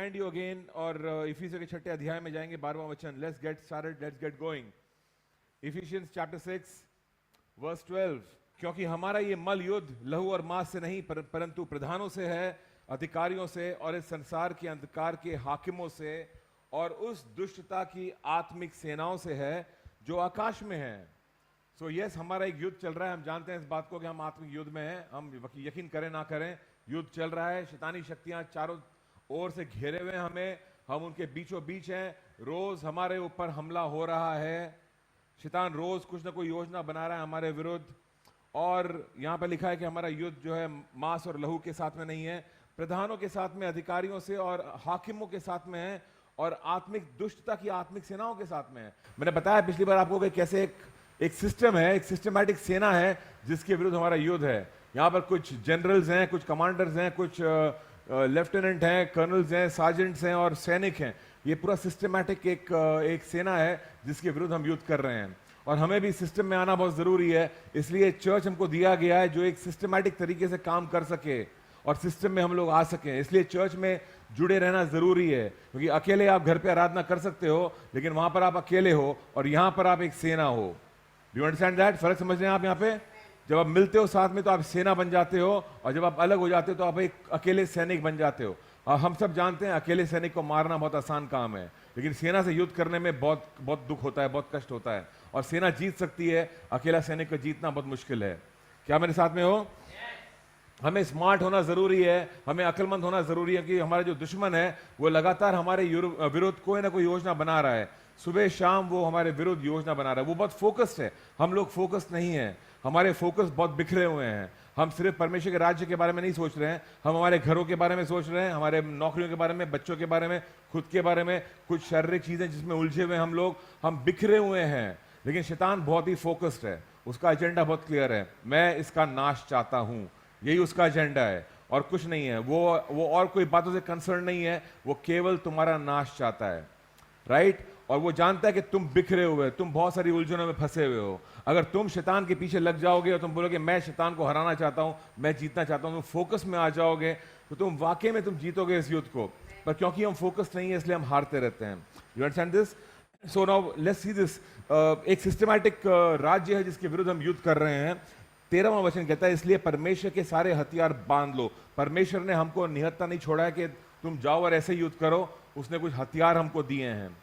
Remind you again, और इफिसियों के 6 अध्याय में जाएंगे, 12वां वचन। Let's get started, let's get going. Ephesians chapter 6 verse 12। क्योंकि हमारा ये मल युद्ध लहू और मांस से नहीं परंतु प्रधानों से है, अधिकारियों से, और इस संसार के अंधकार के हाकिमों से, और उस दुष्टता की आत्मिक सेनाओं से है जो आकाश में है। सो यस, हमारा एक युद्ध चल रहा है। हम जानते हैं इस बात को कि हम आत्मिक युद्ध में हैं। हम यकीन करें ना करें, युद्ध चल रहा है। शैतानी शक्तियां चारों ओर से घेरे हुए हैं हमें, हम उनके बीचों बीच हैं। रोज हमारे ऊपर हमला हो रहा है। शैतान रोज कुछ ना कोई योजना बना रहा है हमारे विरुद्ध। और यहां पर लिखा है कि हमारा युद्ध जो है मांस और लहू के साथ में नहीं है, प्रधानों के साथ में, अधिकारियों से और हाकिमों के साथ में है, और आत्मिक दुष्टता की आत्मिक सेनाओं के साथ में है। मैंने बताया पिछली बार आपको कि कैसे एक सिस्टम है, एक सिस्टमैटिक सेना है जिसके विरुद्ध हमारा युद्ध है। यहां पर कुछ जनरल्स हैं, कुछ कमांडर्स हैं, कुछ लेफ्टिनेंट हैं, कर्नल्स हैं, सार्जेंट्स हैं और सैनिक हैं। ये पूरा सिस्टमैटिक एक सेना है जिसके विरुद्ध हम युद्ध कर रहे हैं। और हमें भी सिस्टम में आना बहुत जरूरी है। इसलिए चर्च हमको दिया गया है जो एक सिस्टमैटिक तरीके से काम कर सके और सिस्टम में हम लोग आ सकें। इसलिए चर्च में जुड़े रहना जरूरी है, क्योंकि अकेले आप घर पे आराधना कर सकते हो, लेकिन वहां पर आप अकेले हो और यहां पर आप एक सेना हो। Do you understand that? फर्क समझ रहे हैं आप? यहां पे जब आप मिलते हो साथ में तो आप सेना बन जाते हो, और जब आप अलग हो जाते हो तो आप एक अकेले सैनिक बन जाते हो। और हम सब जानते हैं अकेले सैनिक को मारना बहुत आसान काम है, लेकिन सेना से युद्ध करने में बहुत बहुत दुख होता है, बहुत कष्ट होता है। और सेना जीत सकती है, अकेला सैनिक को जीतना बहुत मुश्किल है। क्या मेरे साथ में हो? हमें स्मार्ट होना जरूरी है, हमें अक्लमंद होना जरूरी है, कि हमारा जो दुश्मन है वो लगातार हमारे विरुद्ध कोई ना कोई योजना बना रहा है। सुबह शाम वो हमारे विरुद्ध योजना बना रहा है। वो बहुत फोकस्ड है, हम लोग फोकस्ड नहीं है। हमारे फोकस बहुत बिखरे हुए हैं। हम सिर्फ परमेश्वर के राज्य के बारे में नहीं सोच रहे हैं, हम हमारे घरों के बारे में सोच रहे हैं, हमारे नौकरियों के बारे में, बच्चों के बारे में, खुद के बारे में, कुछ शारीरिक चीजें जिसमें उलझे हुए हम लोग, हम बिखरे हुए हैं। लेकिन शैतान बहुत ही फोकस्ड है, उसका एजेंडा बहुत क्लियर है। मैं इसका नाश चाहता हूं, यही उसका एजेंडा है और कुछ नहीं है। वो और कोई बातों से कंसर्न नहीं है, वो केवल तुम्हारा नाश चाहता है, राइट? और वो जानता है कि तुम बिखरे हुए, तुम बहुत सारी उलझनों में फंसे हुए हो। अगर तुम शैतान के पीछे लग जाओगे और तुम बोलोगे मैं शैतान को हराना चाहता हूं, मैं जीतना चाहता हूं, तुम फोकस में आ जाओगे, तो तुम वाकई में तुम जीतोगे इस युद्ध को। पर क्योंकि हम फोकस नहीं है इसलिए हम हारते रहते हैं। You understand this? So now let's see this. एक सिस्टमैटिक राज्य है जिसके विरुद्ध हम युद्ध कर रहे हैं। 13वां वचन कहता है, इसलिए परमेश्वर के सारे हथियार बांध लो। परमेश्वर ने हमको निहत्था नहीं छोड़ा है कि तुम जाओ और ऐसे युद्ध करो, उसने कुछ हथियार हमको दिए हैं।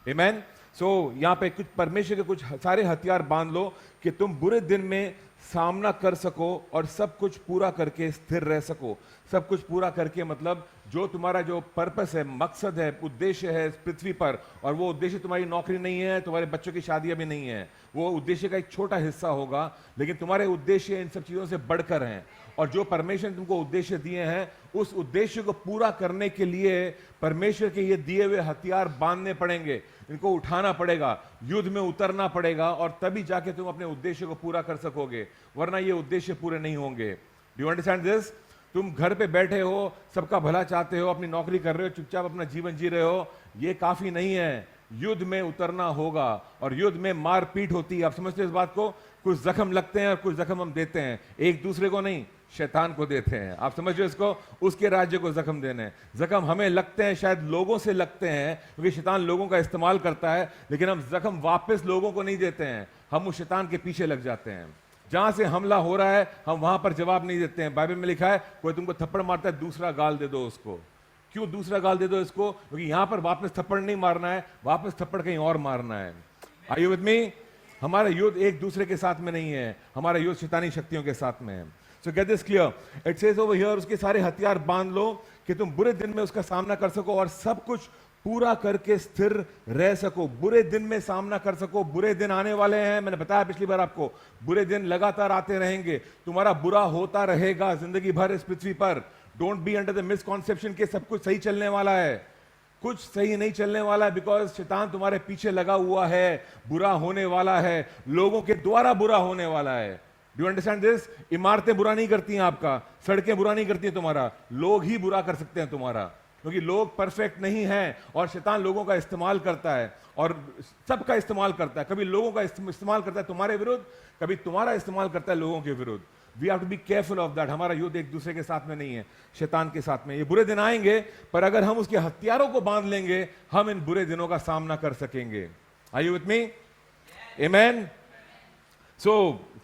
आमेन। सो यहां पे कुछ परमेश्वर के कुछ सारे हथियार बांध लो कि तुम बुरे दिन में सामना कर सको और सब कुछ पूरा करके स्थिर रह सको। सब कुछ पूरा करके मतलब जो तुम्हारा जो पर्पस है, मकसद है, उद्देश्य है इस पृथ्वी पर, और वो उद्देश्य तुम्हारी नौकरी नहीं है, तुम्हारे बच्चों की शादियां भी नहीं है, वो उद्देश्य का एक छोटा हिस्सा होगा, लेकिन तुम्हारे उद्देश्य इन सब चीजों से बढ़कर हैं। और जो परमेश्वर ने तुमको उद्देश्य दिए हैं, उस उद्देश्य को पूरा करने के लिए परमेश्वर के ये दिए हुए हथियार बांधने पड़ेंगे, इनको उठाना पड़ेगा, युद्ध में उतरना पड़ेगा, और तभी जाके तुम अपने उद्देश्य को पूरा कर सकोगे, वरना ये उद्देश्य पूरे नहीं होंगे। Do you understand this? तुम घर पे बैठे हो, सबका भला चाहते हो, अपनी नौकरी कर रहे हो, चुपचाप अपना जीवन जी रहे हो, ये काफी नहीं है। युद्ध में उतरना होगा, और युद्ध में मारपीट होती है। आप समझते हो इस बात को? कुछ जख्म लगते हैं और कुछ जख्म हम देते हैं, एक दूसरे को नहीं, शैतान को देते हैं। आप समझ रहे हो इसको? उसके राज्य को जख्म देने। जख्म हमें लगते हैं, शायद लोगों से लगते हैं, क्योंकि शैतान लोगों का इस्तेमाल करता है, लेकिन हम जख्म वापस लोगों को नहीं देते हैं, हम उस शैतान के पीछे लग जाते हैं। जहां से हमला हो रहा है हम वहां पर जवाब नहीं देते हैं। बाइबल में लिखा है, कोई तुमको थप्पड़ मारता है, दूसरा गाल दे दो उसको। क्यों दूसरा गाल दे दो इसको? क्योंकि यहां पर वापस थप्पड़ नहीं मारना है, वापस थप्पड़ कहीं और मारना है। Are you with me? हमारा युद्ध एक दूसरे के साथ में नहीं है, हमारा युद्ध शैतानी शक्तियों के साथ में है। सो get this clear. It says over here, उसके सारे हथियार बांध लो कि तुम बुरे दिन में उसका सामना कर सको और सब कुछ पूरा करके स्थिर रह सको। बुरे दिन में सामना कर सको। बुरे दिन आने वाले हैं, मैंने बताया पिछली बार आपको, बुरे दिन लगातार आते रहेंगे, तुम्हारा बुरा होता रहेगा जिंदगी भर इस पृथ्वी पर। Don't be under the misconception के सब कुछ सही चलने वाला है। कुछ सही नहीं चलने वाला है, बिकॉज शैतान तुम्हारे पीछे लगा हुआ है। बुरा होने वाला है, लोगों के द्वारा बुरा होने वाला है। Do you understand this? इमारतें बुरा नहीं करती हैं आपका, सड़कें बुरा नहीं करती हैं तुम्हारा, लोग ही बुरा कर सकते हैं तुम्हारा। क्योंकि लोग परफेक्ट नहीं हैं और शैतान लोगों का इस्तेमाल करता है और सबका इस्तेमाल करता है। कभी लोगों का इस्तेमाल करता है तुम्हारे विरुद्ध, कभी तुम्हारा इस्तेमाल करता है लोगों के विरुद्ध। We have to be careful of that. हमारा युद्ध एक दूसरे के साथ में नहीं है, शैतान के साथ में। ये बुरे दिन आएंगे, पर अगर हम उसके हथियारों को बांध लेंगे, हम इन बुरे दिनों का सामना कर सकेंगे। Are you with me? आमेन। So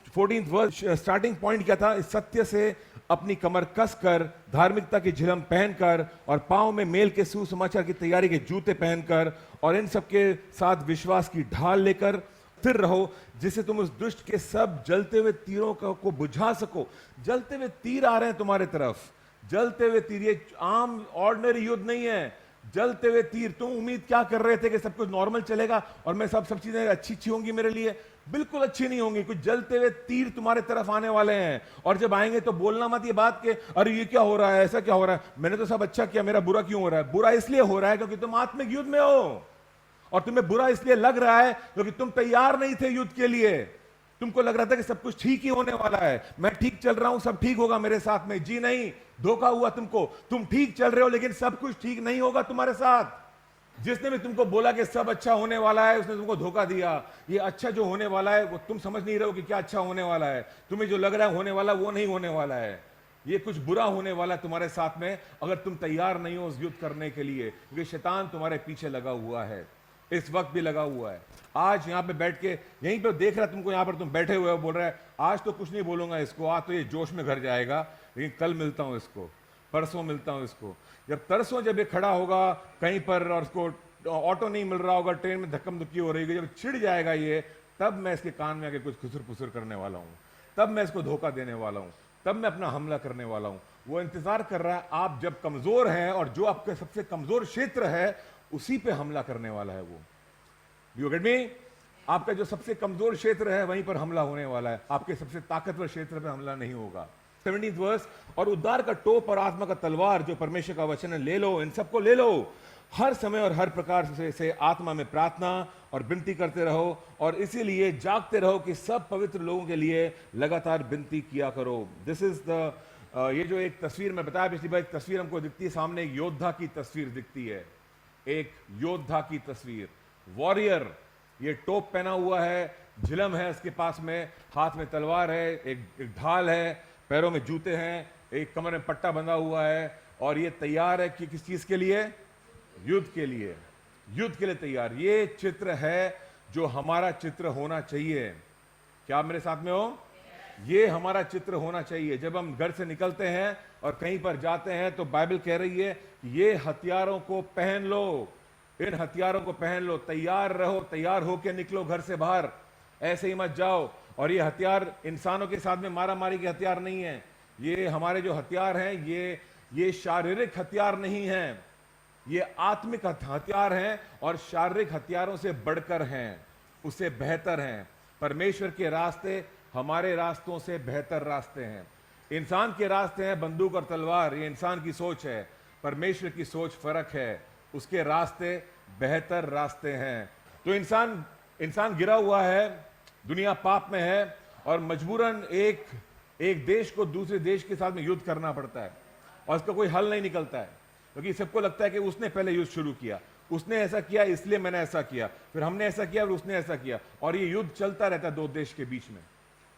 14th verse starting point क्या था? इस सत्य से अपनी कमर कसकर, धार्मिकता की झिलम पहनकर और पांव में मेल के सुसमाचार की तैयारी के जूते पहनकर और इन सब के साथ विश्वास की ढाल लेकर स्थिर रहो, जिससे तुम उस दुष्ट के सब जलते हुए तीरों को बुझा सको। जलते हुए तीर आ रहे हैं तुम्हारे तरफ, जलते हुए तीर। ये आम ऑर्डिनरी युद्ध नहीं है, जलते हुए तीर। तुम उम्मीद क्या कर रहे थे कि सब कुछ नॉर्मल चलेगा और मैं सब चीजें अच्छी होंगी मेरे लिए? बिल्कुल अच्छी नहीं होंगी। कुछ जलते हुए तीर तुम्हारे तरफ आने वाले हैं, और जब आएंगे तो बोलना मत ये बात के अरे ये क्या हो रहा है, ऐसा क्या हो रहा है, मैंने तो सब अच्छा किया, मेरा बुरा क्यों हो रहा है? बुरा इसलिए हो रहा है क्योंकि तुम आत्मिक युद्ध में हो, और तुम्हें बुरा इसलिए लग रहा है क्योंकि तुम तैयार नहीं थे युद्ध के लिए। तुमको लग रहा था कि सब कुछ ठीक ही होने वाला है, मैं ठीक चल रहा हूं, सब ठीक होगा मेरे साथ में। जी नहीं, धोखा हुआ तुमको। तुम ठीक चल रहे हो लेकिन सब कुछ ठीक नहीं होगा तुम्हारे साथ। जिसने भी तुमको बोला कि सब अच्छा होने वाला है, उसने तुमको धोखा दिया। ये अच्छा जो होने वाला है वो तुम समझ नहीं रहे हो कि क्या अच्छा होने वाला है। तुम्हें जो लग रहा है होने वाला, वो नहीं होने वाला है। ये कुछ बुरा होने वाला है तुम्हारे साथ में, अगर तुम तैयार नहीं हो उस युद्ध करने के लिए, क्योंकि शैतान तुम्हारे पीछे लगा हुआ है, इस वक्त भी लगा हुआ है। आज यहां पे बैठ के यहीं पे देख रहा है तुमको, यहां पर तुम बैठे हुए हो, बोल रहा है आज तो कुछ नहीं बोलूंगा इसको, आज तो ये जोश में घर जाएगा, लेकिन कल मिलता हूं इसको, परसों मिलता हूं इसको। जब तरसों जब ये खड़ा होगा कहीं पर और उसको ऑटो नहीं मिल रहा होगा, ट्रेन में धक्कम धुक्की हो रही है, जब छिड़ जाएगा ये, तब मैं इसके कान में आके कुछ खुसर फुसर करने वाला हूं, तब मैं इसको धोखा देने वाला हूं, तब मैं अपना हमला करने वाला हूं। वो इंतजार कर रहा है आप जब कमजोर हैं, और जो आपके सबसे कमजोर क्षेत्र है उसी पे हमला करने वाला है वो। You get me? आपका जो सबसे कमजोर क्षेत्र है वहीं पर हमला होने वाला है, आपके सबसे ताकतवर क्षेत्र पे हमला नहीं होगा। 17th वर्स, और उद्धार का टोप और आत्मा का तलवार जो परमेश्वर का वचन है ले लो, इन सबको ले लो। हर समय और हर प्रकार से आत्मा में प्रार्थना और विनती करते रहो, और इसीलिए जागते रहो कि सब पवित्र लोगों के लिए लगातार विनती किया करो। दिस इज द ये जो एक तस्वीर मैं बताया पिछली बार, एक तस्वीर हमको दिखती है सामने, एक योद्धा की तस्वीर दिखती है, एक योद्धा की तस्वीर, वॉरियर। ये टोप पहना हुआ है, झिलम है इसके पास में, हाथ में तलवार है, एक ढाल है, पैरों में जूते हैं, एक कमर में पट्टा बंधा हुआ है, और ये तैयार है कि किस चीज के लिए? युद्ध के लिए, युद्ध के लिए तैयार। ये चित्र है जो हमारा चित्र होना चाहिए। क्या आप मेरे साथ में हो? ये हमारा चित्र होना चाहिए। जब हम घर से निकलते हैं और कहीं पर जाते हैं तो बाइबल कह रही है ये हथियारों को पहन लो, इन हथियारों को पहन लो, तैयार रहो, तैयार होकर निकलो घर से बाहर, ऐसे ही मत जाओ। और ये हथियार इंसानों के साथ में मारा मारी के हथियार नहीं है, ये हमारे जो हथियार हैं ये शारीरिक हथियार नहीं हैं, ये आत्मिक हथियार हैं, और शारीरिक हथियारों से बढ़कर हैं, उससे बेहतर हैं। परमेश्वर के रास्ते हमारे रास्तों से बेहतर रास्ते हैं। इंसान के रास्ते हैं बंदूक और तलवार, ये इंसान की सोच है। परमेश्वर की सोच फर्क है, उसके रास्ते बेहतर रास्ते हैं। तो इंसान गिरा हुआ है, दुनिया पाप में है, और मजबूरन एक देश को दूसरे देश के साथ में युद्ध करना पड़ता है, और इसका कोई हल नहीं निकलता है, क्योंकि सबको लगता है कि उसने पहले युद्ध शुरू किया, उसने ऐसा किया इसलिए मैंने ऐसा किया, फिर हमने ऐसा किया और उसने ऐसा किया, और ये युद्ध चलता रहता है दो देश के बीच में।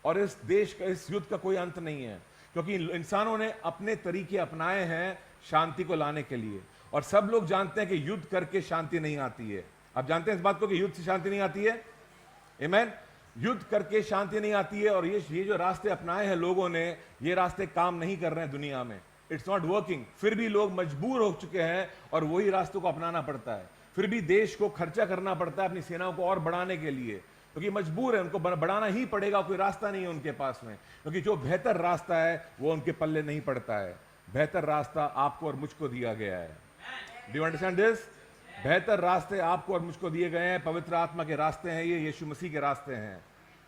और इस युद्ध का कोई अंत नहीं है, क्योंकि इंसानों ने अपने तरीके अपनाए हैं शांति को लाने के लिए, और सब लोग जानते हैं कि युद्ध करके शांति नहीं आती है। आप जानते हैं इस बात को कि युद्ध से शांति नहीं आती है? आमीन। युद्ध करके शांति नहीं आती है, और ये जो रास्ते अपनाए हैं लोगों ने, ये रास्ते काम नहीं कर रहे हैं दुनिया में, इट्स नॉट वर्किंग। फिर भी लोग मजबूर हो चुके हैं और वही रास्तों को अपनाना पड़ता है। फिर भी देश को खर्चा करना पड़ता है अपनी सेनाओं को और बढ़ाने के लिए, क्योंकि मजबूर है, उनको बढ़ाना ही पड़ेगा, कोई रास्ता नहीं है उनके पास में, क्योंकि जो बेहतर रास्ता है वो उनके पल्ले नहीं पड़ता है। बेहतर रास्ता आपको और मुझको दिया गया है। Do you understand this? बेहतर रास्ते आपको और मुझको दिए गए हैं, पवित्र आत्मा के रास्ते हैं, ये यीशु मसीह के रास्ते हैं,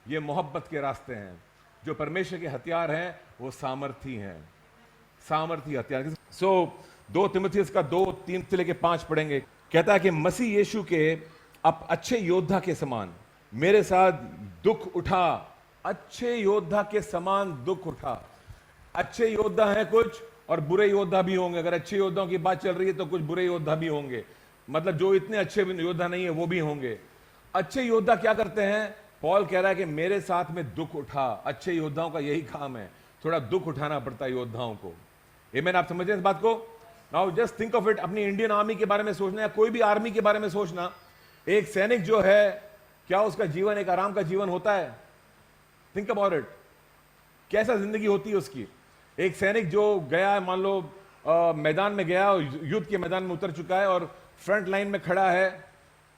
ये मोहब्बत के रास्ते हैं। जो परमेश्वर के हथियार हैं वो सामर्थी हैं, सामर्थी हथियार। सो 2 तिमुथियुस का 2:3 से लेके 5 पढ़ेंगे। कहता है कि मसीह यीशु के अब अच्छे योद्धा के समान मेरे साथ दुख उठा, अच्छे योद्धा के समान दुख उठा। अच्छे योद्धा हैं कुछ, और बुरे योद्धा भी होंगे। अगर अच्छे योद्धाओं की बात चल रही है तो कुछ बुरे योद्धा भी होंगे, मतलब जो इतने अच्छे योद्धा नहीं है वो भी होंगे। अच्छे योद्धा क्या करते हैं? पॉल कह रहा है कि मेरे साथ में दुख उठा। अच्छे योद्धाओं का यही काम है, थोड़ा दुख उठाना पड़ता है योद्धाओं को। आमीन, आप समझ रहे हैं इस बात को? Now just think of it, अपनी इंडियन आर्मी के बारे में सोचना या कोई भी आर्मी के बारे में सोचना। एक सैनिक जो है, क्या उसका जीवन एक आराम का जीवन होता है? थिंक अबाउट इट, कैसा जिंदगी होती है उसकी? एक सैनिक जो गया है, मान लो मैदान में गया और युद्ध के मैदान में उतर चुका है और फ्रंट लाइन में खड़ा है,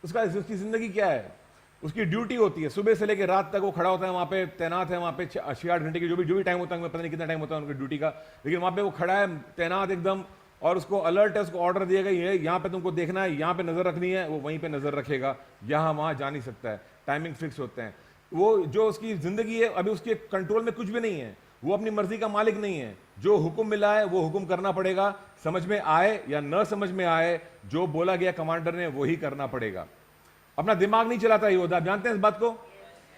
उसकी जिंदगी क्या है? उसकी ड्यूटी होती है, सुबह से लेकर रात तक वो खड़ा होता है वहां पे, तैनात है वहां पे 6-8 घंटे की जो भी टाइम होता है, पता नहीं कितना टाइम होता है उनकी ड्यूटी का, लेकिन वहां पे वो खड़ा है तैनात एकदम, और उसको अलर्ट है, उसको ऑर्डर दिया गया है यहाँ पे तुमको देखना है, यहाँ पे नजर रखनी है, वो वहीं पे नजर रखेगा, यहाँ वहां जा नहीं सकता है, टाइमिंग फिक्स होते हैं। वो जो उसकी जिंदगी है अभी उसके कंट्रोल में कुछ भी नहीं है, वो अपनी मर्जी का मालिक नहीं है। जो हुक्म मिला है वो हुक्म करना पड़ेगा, समझ में आए या न समझ में आए, जो बोला गया कमांडर ने वही करना पड़ेगा। अपना दिमाग नहीं चलाता योद्धा, जानते हैं इस बात को?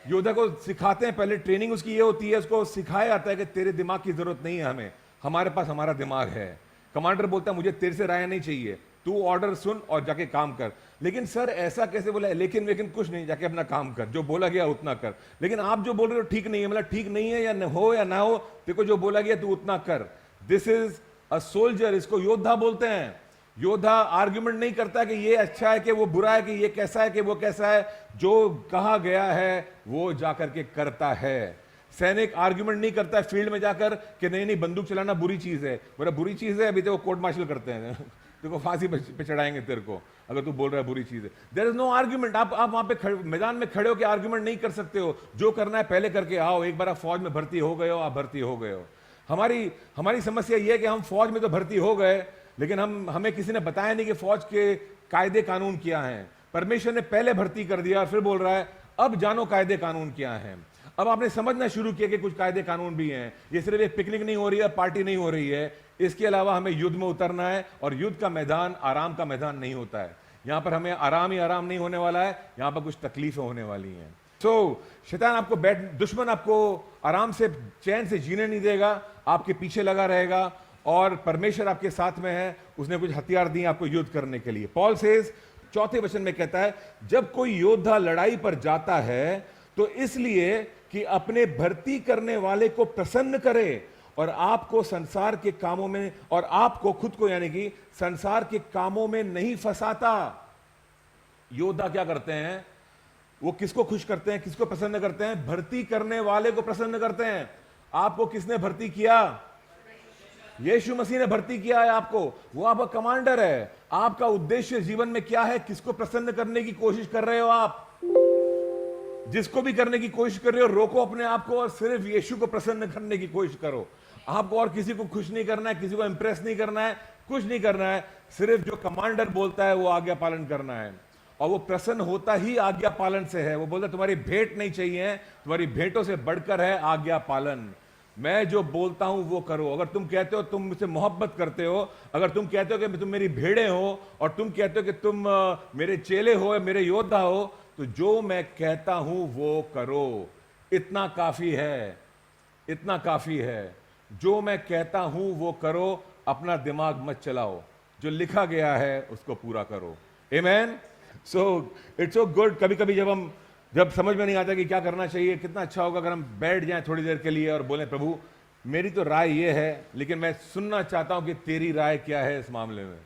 योद्धा को सिखाते हैं, पहले ट्रेनिंग उसकी ये होती है, उसको सिखाया जाता है कि तेरे दिमाग की जरूरत नहीं है हमें, हमारे पास हमारा दिमाग है। कमांडर बोलता है मुझे तेरे से राय नहीं चाहिए, तू ऑर्डर सुन और जाके काम कर। लेकिन सर ऐसा कैसे बोला? लेकिन कुछ नहीं, जाके अपना काम कर, जो बोला गया उतना कर। लेकिन आप जो बोल रहे हो ठीक नहीं है, मतलब ठीक नहीं है या हो या ना हो, देखो जो बोला गया तू उतना कर। दिस इज अ सोल्जर, इसको योद्धा बोलते हैं। योद्धा आर्ग्यूमेंट नहीं करता कि ये अच्छा है कि वो बुरा है, कि ये कैसा है कि वो कैसा है, जो कहा गया है वो जाकर के करता है। सैनिक आर्ग्यूमेंट नहीं करता है फील्ड में जाकर कि नहीं बंदूक चलाना बुरी चीज है, बोला बुरी चीज है, अभी तो कोर्ट मार्शल करते हैं देखो फांसी पे चढ़ाएंगे तेरे को अगर तू बोल रहा है बुरी चीज है। There is no argument. आप वहां पे मैदान में खड़े हो के आर्ग्यूमेंट नहीं कर सकते हो, जो करना है पहले करके आओ। एक बार आप फौज में भर्ती हो गए हो, आप भर्ती हो गए हो। हमारी समस्या यह है कि हम फौज में तो भर्ती हो गए, लेकिन हमें किसी ने बताया नहीं कि फौज के कायदे कानून क्या हैं। परमेश्वर ने पहले भर्ती कर दिया और फिर बोल रहा है अब जानो कायदे कानून क्या हैं। अब आपने समझना शुरू किया कि कुछ कायदे कानून भी हैं, ये सिर्फ एक पिकनिक नहीं हो रही है, पार्टी नहीं हो रही है, इसके अलावा हमें युद्ध में उतरना है। और युद्ध का मैदान आराम का मैदान नहीं होता है, यहां पर हमें आराम ही आराम नहीं होने वाला है, यहां पर कुछ तकलीफें होने वाली हैं। शैतान आपको दुश्मन आपको आराम से चैन से जीने नहीं देगा, आपके पीछे लगा रहेगा। और परमेश्वर आपके साथ में है, उसने कुछ हथियार दिए आपको युद्ध करने के लिए। पॉल सेज 4 वचन में कहता है जब कोई योद्धा लड़ाई पर जाता है तो इसलिए कि अपने भर्ती करने वाले को प्रसन्न करे और आपको संसार के कामों में, और आपको खुद को यानी कि संसार के कामों में नहीं फंसाता। योद्धा क्या करते हैं? वो किसको खुश करते हैं, किसको प्रसन्न करते हैं? भर्ती करने वाले को प्रसन्न करते हैं। आपको किसने भर्ती किया? यीशु मसीह ने भर्ती किया है आपको, वो आपका कमांडर है। आपका उद्देश्य जीवन में क्या है? किसको प्रसन्न करने की कोशिश कर रहे हो आप? जिसको भी करने की कोशिश कर रहे हो, रोको अपने आप को और सिर्फ यीशु को प्रसन्न करने की कोशिश करो। आपको और किसी को खुश नहीं करना है, किसी को इंप्रेस नहीं करना है, कुछ नहीं करना है, सिर्फ जो कमांडर बोलता है वो आज्ञा पालन करना है। और वो प्रसन्न होता ही आज्ञा पालन से है। वो बोलता है तुम्हारी भेंट नहीं चाहिए, तुम्हारी भेंटों से बढ़कर है आज्ञा पालन। मैं जो बोलता हूं वो करो। अगर तुम कहते हो तुम मुझसे मोहब्बत करते हो, अगर तुम कहते हो कि तुम मेरी भेड़े हो, और तुम कहते हो कि तुम मेरे चेले हो, मेरे योद्धा हो, तो जो मैं कहता हूं वो करो। इतना काफी है, इतना काफी है। जो मैं कहता हूं वो करो, अपना दिमाग मत चलाओ, जो लिखा गया है उसको पूरा करो। Amen. So it's so good. कभी कभी जब समझ में नहीं आता कि क्या करना चाहिए, कितना अच्छा होगा अगर हम बैठ जाएं थोड़ी देर के लिए और बोलें प्रभु मेरी तो राय ये है, लेकिन मैं सुनना चाहता हूं कि तेरी राय क्या है इस मामले में।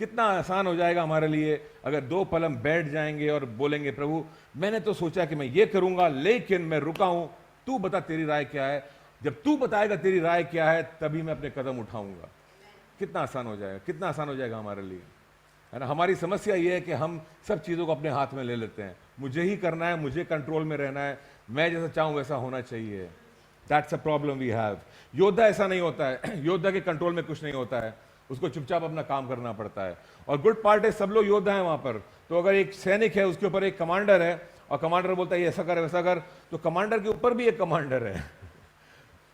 कितना आसान हो जाएगा हमारे लिए अगर 2 पल हम बैठ जाएंगे और बोलेंगे प्रभु मैंने तो सोचा कि मैं ये करूंगा, लेकिन मैं रुका हूं, तू बता तेरी राय क्या है। जब तू बताएगा तेरी राय क्या है तभी मैं अपने कदम उठाऊंगा। कितना आसान हो जाएगा, कितना आसान हो जाएगा हमारे लिए, है ना। हमारी समस्या यह है कि हम सब चीजों को अपने हाथ में ले लेते हैं। मुझे ही करना है, मुझे कंट्रोल में रहना है, मैं जैसा चाहूं वैसा होना चाहिए। That's a problem we have. योद्धा ऐसा नहीं होता है। योद्धा के कंट्रोल में कुछ नहीं होता है, उसको चुपचाप अपना काम करना पड़ता है। और गुड पार्ट है सब लोग योद्धा हैं वहां पर। तो अगर एक सैनिक है उसके ऊपर एक कमांडर है और कमांडर बोलता है ये ऐसा कर वैसा कर, तो कमांडर के ऊपर भी एक कमांडर है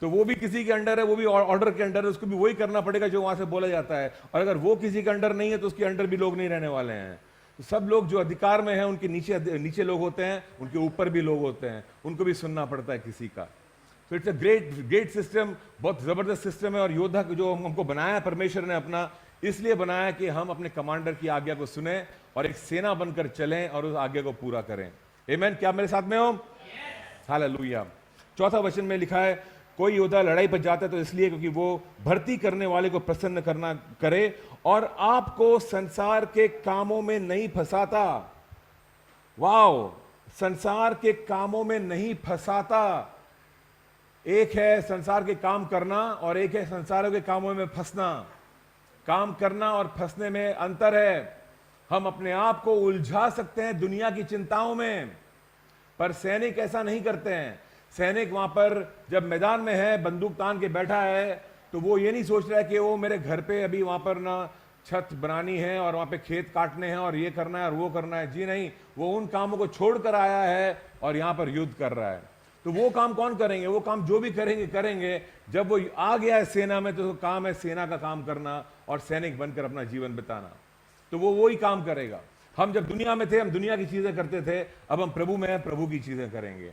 तो वो भी किसी के अंडर है, वो भी ऑर्डर के अंडर है, उसको भी वही करना पड़ेगा जो वहां से बोला जाता है। और अगर वो किसी के अंडर नहीं है तो उसके अंडर भी लोग नहीं रहने वाले हैं। तो सब लोग जो अधिकार में हैं उनके नीचे लोग होते हैं, उनके ऊपर भी लोग होते हैं, उनको भी सुनना पड़ता है किसी का। तो इट्स अ ग्रेट सिस्टम, बहुत जबरदस्त सिस्टम है। और योद्धा जो हमको बनाया परमेश्वर ने अपना, इसलिए बनाया कि हम अपने कमांडर की आज्ञा को सुने और एक सेना बनकर चलें और उस आज्ञा को पूरा करें। आमीन। क्या मेरे साथ में हो? हालेलुया। चौथा वचन में लिखा है, कोई योद्धा लड़ाई पर जाता है तो इसलिए क्योंकि वो भर्ती करने वाले को प्रसन्न करना करे और आपको संसार के कामों में नहीं फंसाता। वाओ, संसार के कामों में नहीं फंसाता। एक है संसार के काम करना और एक है संसार के कामों में फंसना। काम करना और फंसने में अंतर है। हम अपने आप को उलझा सकते हैं दुनिया की चिंताओं में, पर सैनिक ऐसा नहीं करते हैं। सैनिक वहां पर जब मैदान में है, बंदूक तान के बैठा है, तो वो ये नहीं सोच रहा है कि वो मेरे घर पे अभी वहां पर ना छत बनानी है और वहां पे खेत काटने हैं और ये करना है और वो करना है। जी नहीं, वो उन कामों को छोड़कर आया है और यहां पर युद्ध कर रहा है। तो वो काम कौन करेंगे? वो काम जो भी करेंगे। जब वो आ गया है सेना में, तो काम है सेना का काम करना और सैनिक बनकर अपना जीवन बिताना। तो वो वही काम करेगा। हम जब दुनिया में थे, हम दुनिया की चीजें करते थे, अब हम प्रभु में हैं, प्रभु की चीजें करेंगे।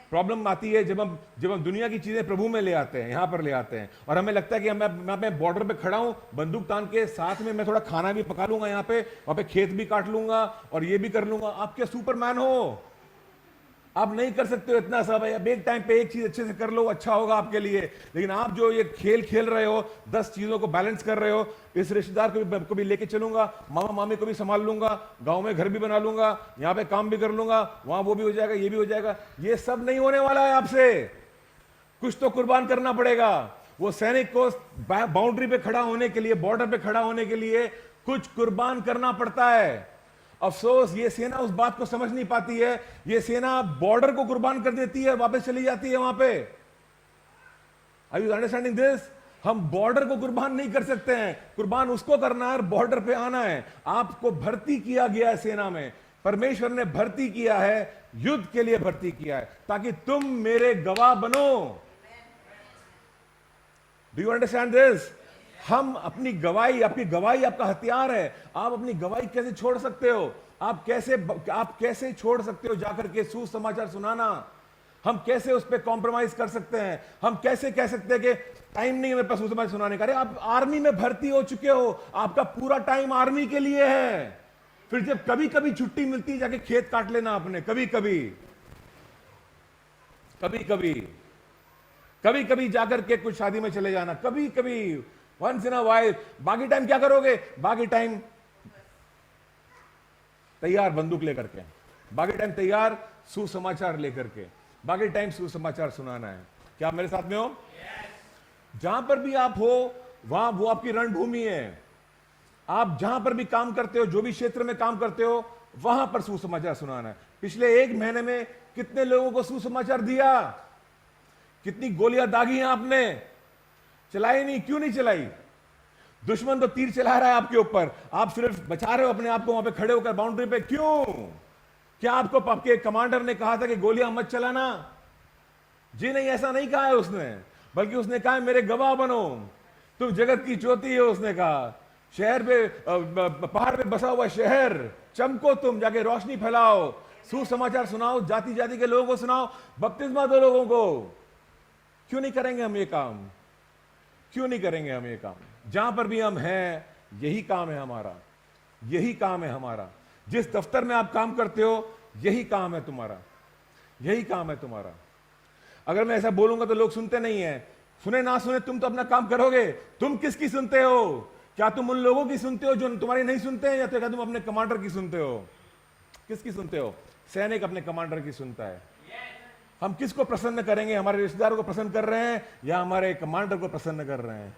प्रॉब्लम आती है जब हम दुनिया की चीजें प्रभु में ले आते हैं, यहां पर ले आते हैं, और हमें लगता है कि मैं बॉर्डर पे खड़ा हूं, बंदूक तान के, साथ में मैं थोड़ा खाना भी पका लूंगा, यहाँ पे वहां पे खेत भी काट लूंगा और ये भी कर लूंगा। आप क्या सुपरमैन हो? आप नहीं कर सकते हो इतना सब। एक टाइम पे एक चीज अच्छे से कर लो, अच्छा होगा आपके लिए। लेकिन आप जो ये खेल खेल रहे हो, 10 चीजों को बैलेंस कर रहे हो, इस रिश्तेदार को भी लेके चलूंगा, मामा मामी को भी संभाल लूंगा, गांव में घर भी बना लूंगा, यहाँ पे काम भी कर लूंगा, वहां वो भी हो जाएगा, ये भी हो जाएगा। ये सब नहीं होने वाला है आपसे। कुछ तो कुर्बान करना पड़ेगा। वो सैनिक को बाउंड्री पे खड़ा होने के लिए, बॉर्डर पे खड़ा होने के लिए कुछ कुर्बान करना पड़ता है। अफसोस ये सेना उस बात को समझ नहीं पाती है। ये सेना बॉर्डर को कुर्बान कर देती है, वापस चली जाती है वहां पे। Are you understanding this? हम बॉर्डर को कुर्बान नहीं कर सकते हैं। कुर्बान उसको करना है, बॉर्डर पे आना है। आपको भर्ती किया गया है सेना में। परमेश्वर ने भर्ती किया है, युद्ध के लिए भर्ती किया है, ताकि तुम मेरे गवाह बनो। Do you understand this? हम अपनी गवाही, आपकी गवाही आपका हथियार है। आप अपनी गवाही कैसे छोड़ सकते हो? आप कैसे छोड़ सकते हो जाकर के सुसमाचार सुनाना? हम कैसे उस पर कॉम्प्रोमाइज कर सकते हैं? हम कैसे कह सकते हैं कि टाइम नहीं है मेरे पास सुसमाचार सुनाने का? अरे आप आर्मी में भर्ती हो चुके हो, आपका पूरा टाइम आर्मी के लिए है। फिर जब कभी कभी छुट्टी मिलती है, जाके खेत काट लेना आपने। कभी कभी जाकर के कुछ शादी में चले जाना, कभी कभी, वंस इन अ वाइल। बाकी टाइम क्या करोगे? बाकी टाइम तैयार बंदूक लेकर के, बाकी टाइम तैयार सुसमाचार लेकर के, बाकी टाइम सुसमाचार सुनाना है। क्या आप मेरे साथ में हो? जहां पर भी आप हो, वहां वो आपकी रणभूमि है। आप जहां पर भी काम करते हो, जो भी क्षेत्र में काम करते हो, वहां पर सुसमाचार सुनाना है। पिछले 1 महीने में कितने लोगों को सुसमाचार दिया? कितनी गोलियां दागी हैं आपने? चलाई नहीं? क्यों नहीं चलाई? दुश्मन तो तीर चला रहा है आपके ऊपर, आप सिर्फ बचा रहे हो अपने आप को वहां पे खड़े होकर बाउंड्री पे। क्यों? क्या आपको आपके कमांडर ने कहा था कि गोलियां मत चलाना? जी नहीं, ऐसा नहीं कहा है उसने। बल्कि उसने कहा है मेरे गवाह बनो, तुम जगत की ज्योति हो। उसने कहा शहर पे, पहाड़ पे बसा हुआ शहर, चमको, तुम जाके रोशनी फैलाओ, सुसमाचार सुनाओ, जाति जाति के लोगों को सुनाओ, बपतिस्मा दो लोगों को। क्यों नहीं करेंगे हम ये काम? क्यों नहीं करेंगे हम ये काम? जहां पर भी हम हैं, यही काम है हमारा, यही काम है हमारा। जिस दफ्तर में आप काम करते हो, यही काम है तुम्हारा, यही काम है तुम्हारा। अगर मैं ऐसा बोलूंगा तो लोग सुनते नहीं है। सुने ना सुने, तुम तो अपना काम करोगे। तुम किसकी सुनते हो? क्या तुम उन लोगों की सुनते हो जो तुम्हारी नहीं सुनते हैं, या तो क्या तुम अपने कमांडर की सुनते हो? किसकी सुनते हो? सैनिक अपने कमांडर की सुनता है। हम किसको प्रसन्न करेंगे? हमारे रिश्तेदारों को प्रसन्न कर रहे हैं या हमारे कमांडर को प्रसन्न कर रहे हैं?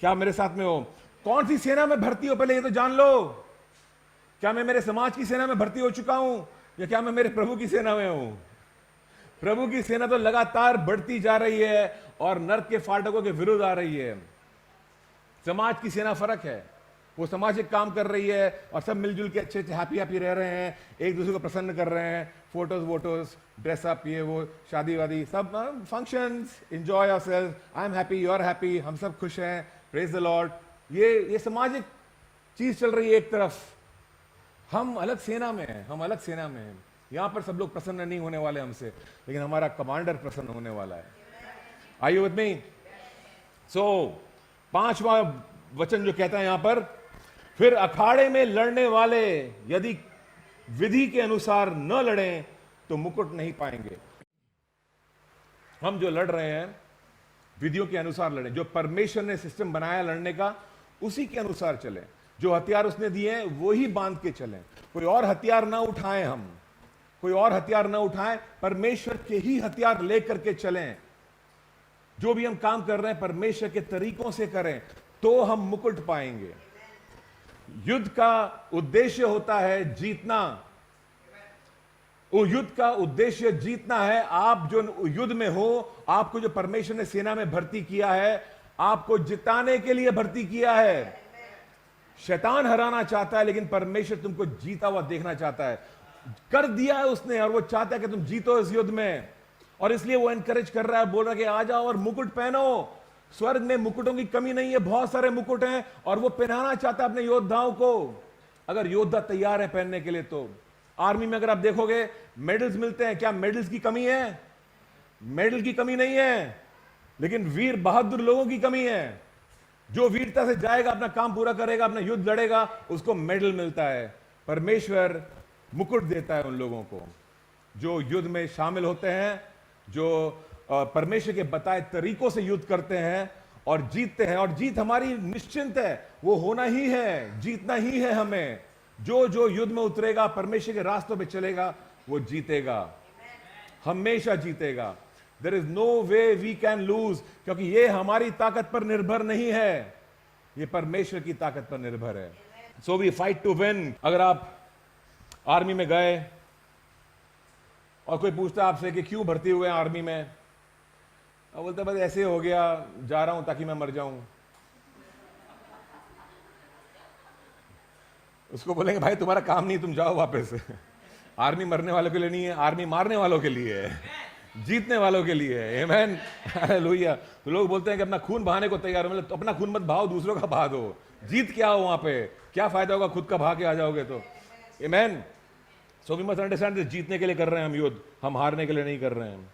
क्या मेरे साथ में हो? कौन सी सेना में भर्ती हो, पहले ये तो जान लो। क्या मैं मेरे समाज की सेना में भर्ती हो चुका हूं, या क्या मैं मेरे प्रभु की सेना में हूं? प्रभु की सेना तो लगातार बढ़ती जा रही है और नर्क के फाटकों के विरुद्ध आ रही है। समाज की सेना फर्क है, वो सामाजिक काम कर रही है और सब मिलजुल के अच्छे अच्छे हैप्पी रह रहे हैं, एक दूसरे को प्रसन्न कर रहे हैं। फोटोज वोटोज, ड्रेसअप, ये वो, शादी वादी, सब functions, enjoy yourself, I am happy, you are happy, हम सब खुश हैं, प्रेज द लॉर्ड। ये सामाजिक चीज चल रही है एक तरफ। हम अलग सेना में हैं, हम अलग सेना में हैं। यहां पर सब लोग प्रसन्न नहीं होने वाले हमसे, लेकिन हमारा कमांडर प्रसन्न होने वाला है। Are you with me? So, 5वां वचन जो कहता है यहां पर, फिर अखाड़े में लड़ने वाले यदि विधि के अनुसार न लड़ें तो मुकुट नहीं पाएंगे। हम जो लड़ रहे हैं विधियों के अनुसार लड़ें, जो परमेश्वर ने सिस्टम बनाया लड़ने का उसी के अनुसार चलें, जो हथियार उसने दिए हैं वही बांध के चलें, कोई और हथियार ना उठाएं, हम कोई और हथियार ना उठाएं, परमेश्वर के ही हथियार लेकर के चलें। जो भी हम काम कर रहे हैं परमेश्वर के तरीकों से करें तो हम मुकुट पाएंगे। युद्ध का उद्देश्य होता है जीतना, वो युद्ध का उद्देश्य जीतना है। आप जो युद्ध में हो, आपको जो परमेश्वर ने सेना में भर्ती किया है, आपको जिताने के लिए भर्ती किया है। शैतान हराना चाहता है लेकिन परमेश्वर तुमको जीता हुआ देखना चाहता है। कर दिया है उसने और वो चाहता है कि तुम जीतो इस युद्ध में, और इसलिए वो एनकरेज कर रहा है, बोल रहा है कि आ जाओ और मुकुट पहनो। स्वर्ग में मुकुटों की कमी नहीं है, बहुत सारे मुकुट हैं और वो पहनाना चाहता है अपने योद्धाओं को। अगर योद्धा तैयार है पहनने के लिए तो आर्मी में अगर आप देखोगे मेडल्स मिलते हैं। क्या मेडल्स की कमी है? मेडल की कमी नहीं है, लेकिन वीर बहादुर लोगों की कमी है। जो वीरता से जाएगा, अपना काम पूरा करेगा, अपना युद्ध लड़ेगा, उसको मेडल मिलता है। परमेश्वर मुकुट देता है उन लोगों को जो युद्ध में शामिल होते हैं, जो परमेश्वर के बताए तरीकों से युद्ध करते हैं और जीतते हैं। और जीत हमारी निश्चिंत है, वो होना ही है, जीतना ही है हमें। जो जो युद्ध में उतरेगा, परमेश्वर के रास्तों पे चलेगा, वो जीतेगा, हमेशा जीतेगा। There is no way we can lose, क्योंकि ये हमारी ताकत पर निर्भर नहीं है, ये परमेश्वर की ताकत पर निर्भर है। So we fight to win. अगर आप आर्मी में गए और कोई पूछता है आपसे कि क्यों भर्ती हुए हैं आर्मी में, और बोलते बस ऐसे हो गया, जा रहा हूं ताकि मैं मर जाऊं। उसको बोलेंगे भाई तुम्हारा काम नहीं, तुम जाओ वापस। आर्मी मरने वालों के लिए नहीं है, आर्मी मारने वालों के लिए है, जीतने वालों के लिए है। आमीन, हालेलुया। तो लोग बोलते हैं कि अपना खून बहाने को तैयार हो, मतलब तो अपना खून मत बहाओ, दूसरों का बहा दो। जीत क्या हो वहां पे, क्या फायदा होगा खुद का बहा के आ जाओगे तो। आमीन। So we must understand this, जीतने के लिए कर रहे हैं हम युद्ध, हम हारने के लिए नहीं कर रहे हैं।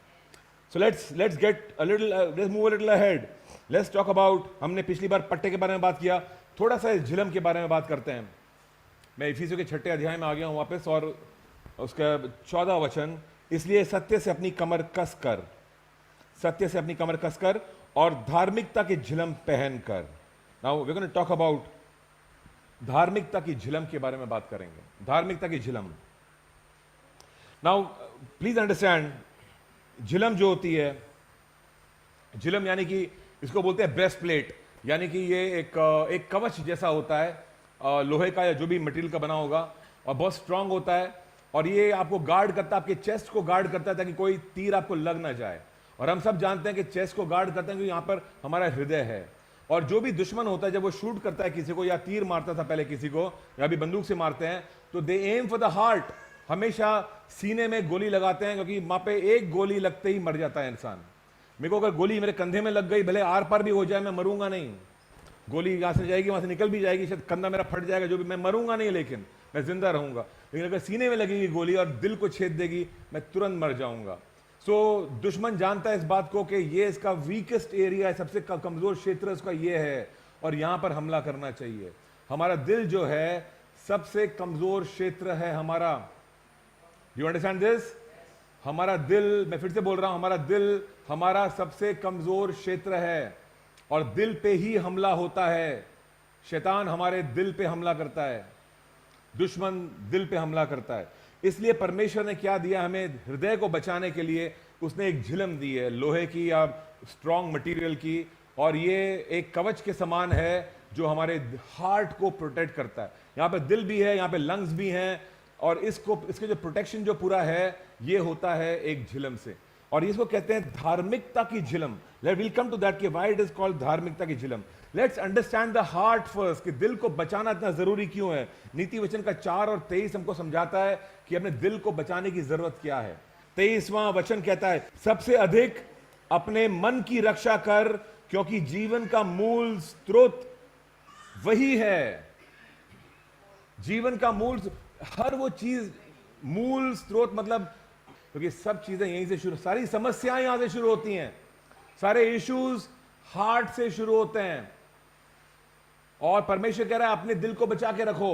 So let's get a little, let's move a little ahead. Let's talk about, हमने पिछली बार पट्टे के बारे में बात किया, थोड़ा सा झिलम के बारे में बात करते हैं। मैं इफिसियों के 6ठे अध्याय में आ गया हूं वापस, और उसका 14वां वचन, इसलिए सत्य से अपनी कमर कस कर, सत्य से अपनी कमर कस कर और धार्मिकता की झिलम पहन कर। Now we're going to talk about धार्मिकता की झिलम के बारे में बात करेंगे, धार्मिकता की झिलम। Now please understand, झिलम जो होती है, झिलम यानी कि इसको बोलते हैं ब्रेस्ट प्लेट, यानी कि ये एक कवच जैसा होता है लोहे का या जो भी मटेरियल का बना होगा, और बहुत स्ट्रांग होता है, और ये आपको गार्ड करता है, आपके चेस्ट को गार्ड करता है ताकि कोई तीर आपको लग ना जाए। और हम सब जानते हैं कि चेस्ट को गार्ड करते हैं क्योंकि यहाँ पर हमारा हृदय है। और जो भी दुश्मन होता है जब वो शूट करता है किसी को, या तीर मारता था पहले किसी को, या भी बंदूक से मारते हैं, तो दे एम फॉर द हार्ट, हमेशा सीने में गोली लगाते हैं, क्योंकि वहां पे एक गोली लगते ही मर जाता है इंसान। मेरे को अगर गोली मेरे कंधे में लग गई, भले आर पार भी हो जाए, मैं मरूंगा नहीं। गोली यहां से जाएगी, वहां से निकल भी जाएगी, शायद कंधा मेरा फट जाएगा, जो भी, मैं मरूंगा नहीं, लेकिन मैं जिंदा रहूंगा। लेकिन अगर सीने में लगेगी गोली और दिल को छेद देगी, मैं तुरंत मर जाऊंगा। सो दुश्मन जानता है इस बात को कि ये इसका वीकेस्ट एरिया है, सबसे कमजोर क्षेत्र इसका ये है, और यहां पर हमला करना चाहिए। हमारा दिल जो है सबसे कमजोर क्षेत्र है हमारा। You understand this? हमारा दिल, मैं फिर से बोल रहा हूं, हमारा दिल हमारा सबसे कमजोर क्षेत्र है, और दिल पे ही हमला होता है। शैतान हमारे दिल पे हमला करता है, दुश्मन दिल पे हमला करता है। इसलिए परमेश्वर ने क्या दिया हमें, हृदय को बचाने के लिए उसने एक झिलम दी है, लोहे की या स्ट्रॉन्ग मटेरियल की, और ये एक कवच के समान है जो हमारे हार्ट को प्रोटेक्ट करता है। यहां पे दिल भी है, यहां पे लंग्स भी हैं, और इसके जो प्रोटेक्शन जो पूरा है, ये होता है एक झिलम से, और इसको कहते हैं धार्मिकता की झिलम। Let will come to that कि व्हाई इट इज कॉल्ड धार्मिकता की झिलम। Let's understand the heart first, कि दिल को बचाना इतना जरूरी क्यों है। नीति वचन का 4 और 23 हमको समझाता है कि अपने दिल को बचाने की जरूरत क्या है। 23वां वचन कहता है, सबसे अधिक अपने मन की रक्षा कर, क्योंकि जीवन का मूल स्रोत वही है। जीवन का मूल, हर वो चीज, मूल स्रोत मतलब, क्योंकि सब चीजें यहीं से शुरू, सारी समस्याएं यहां से शुरू होती हैं, सारे इश्यूज हार्ट से शुरू होते हैं। और परमेश्वर कह रहा है अपने दिल को बचा के रखो।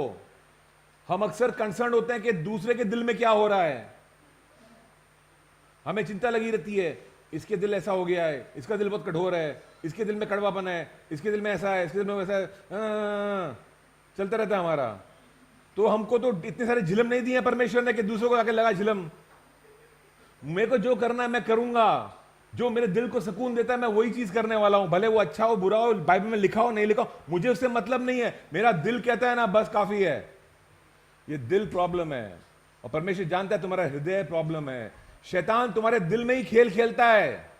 हम अक्सर कंसर्न होते हैं कि दूसरे के दिल में क्या हो रहा है, हमें चिंता लगी रहती है, इसके दिल ऐसा हो गया है, इसका दिल बहुत कठोर है, इसके दिल में कड़वापन है, इसके दिल में ऐसा है, इसके दिल में वैसा है, चलता रहता है हमारा। तो हमको तो इतने सारे झिलम नहीं दिए परमेश्वर ने कि दूसरों को आके लगा झिलम। मेरे को जो करना है मैं करूंगा, जो मेरे दिल को सुकून देता है मैं वही चीज करने वाला हूं, भले वो अच्छा हो बुरा हो, बाइबल में लिखा हो नहीं लिखा हो, मुझे उससे मतलब नहीं है। मेरा दिल कहता है ना, बस काफी है। ये दिल प्रॉब्लम है और परमेश्वर जानता है तुम्हारा हृदय प्रॉब्लम है। शैतान तुम्हारे दिल में ही खेल खेलता है,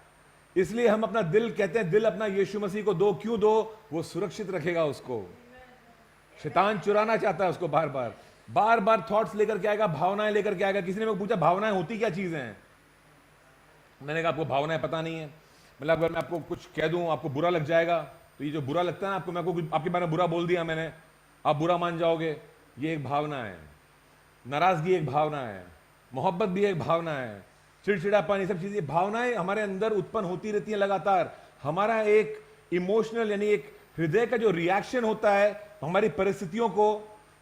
इसलिए हम अपना दिल कहते हैं, दिल अपना यीशु मसीह को दो। क्यों दो? वो सुरक्षित रखेगा उसको। शैतान चुराना चाहता है उसको, बार बार बार बार थॉट्स लेकर के आएगा, भावनाएं लेकर के आएगा। किसी ने मुझे पूछा भावनाएं होती क्या चीज हैं? मैंने कहा आपको भावनाएं पता नहीं है। मतलब अगर मैं आपको कुछ कह दूं आपको बुरा लग जाएगा, तो ये जो बुरा लगता है ना आपको, मैं आपको आपके बारे में बुरा बोल दिया मैंने, आप बुरा मान जाओगे, ये एक भावना है। नाराजगी एक भावना है, मोहब्बत भी एक भावना है, चिड़चिड़ापन, ये सब चीजें भावनाएं हमारे अंदर उत्पन्न होती रहती हैं लगातार। हमारा एक इमोशनल यानी एक हृदय का जो रिएक्शन होता है हमारी परिस्थितियों को,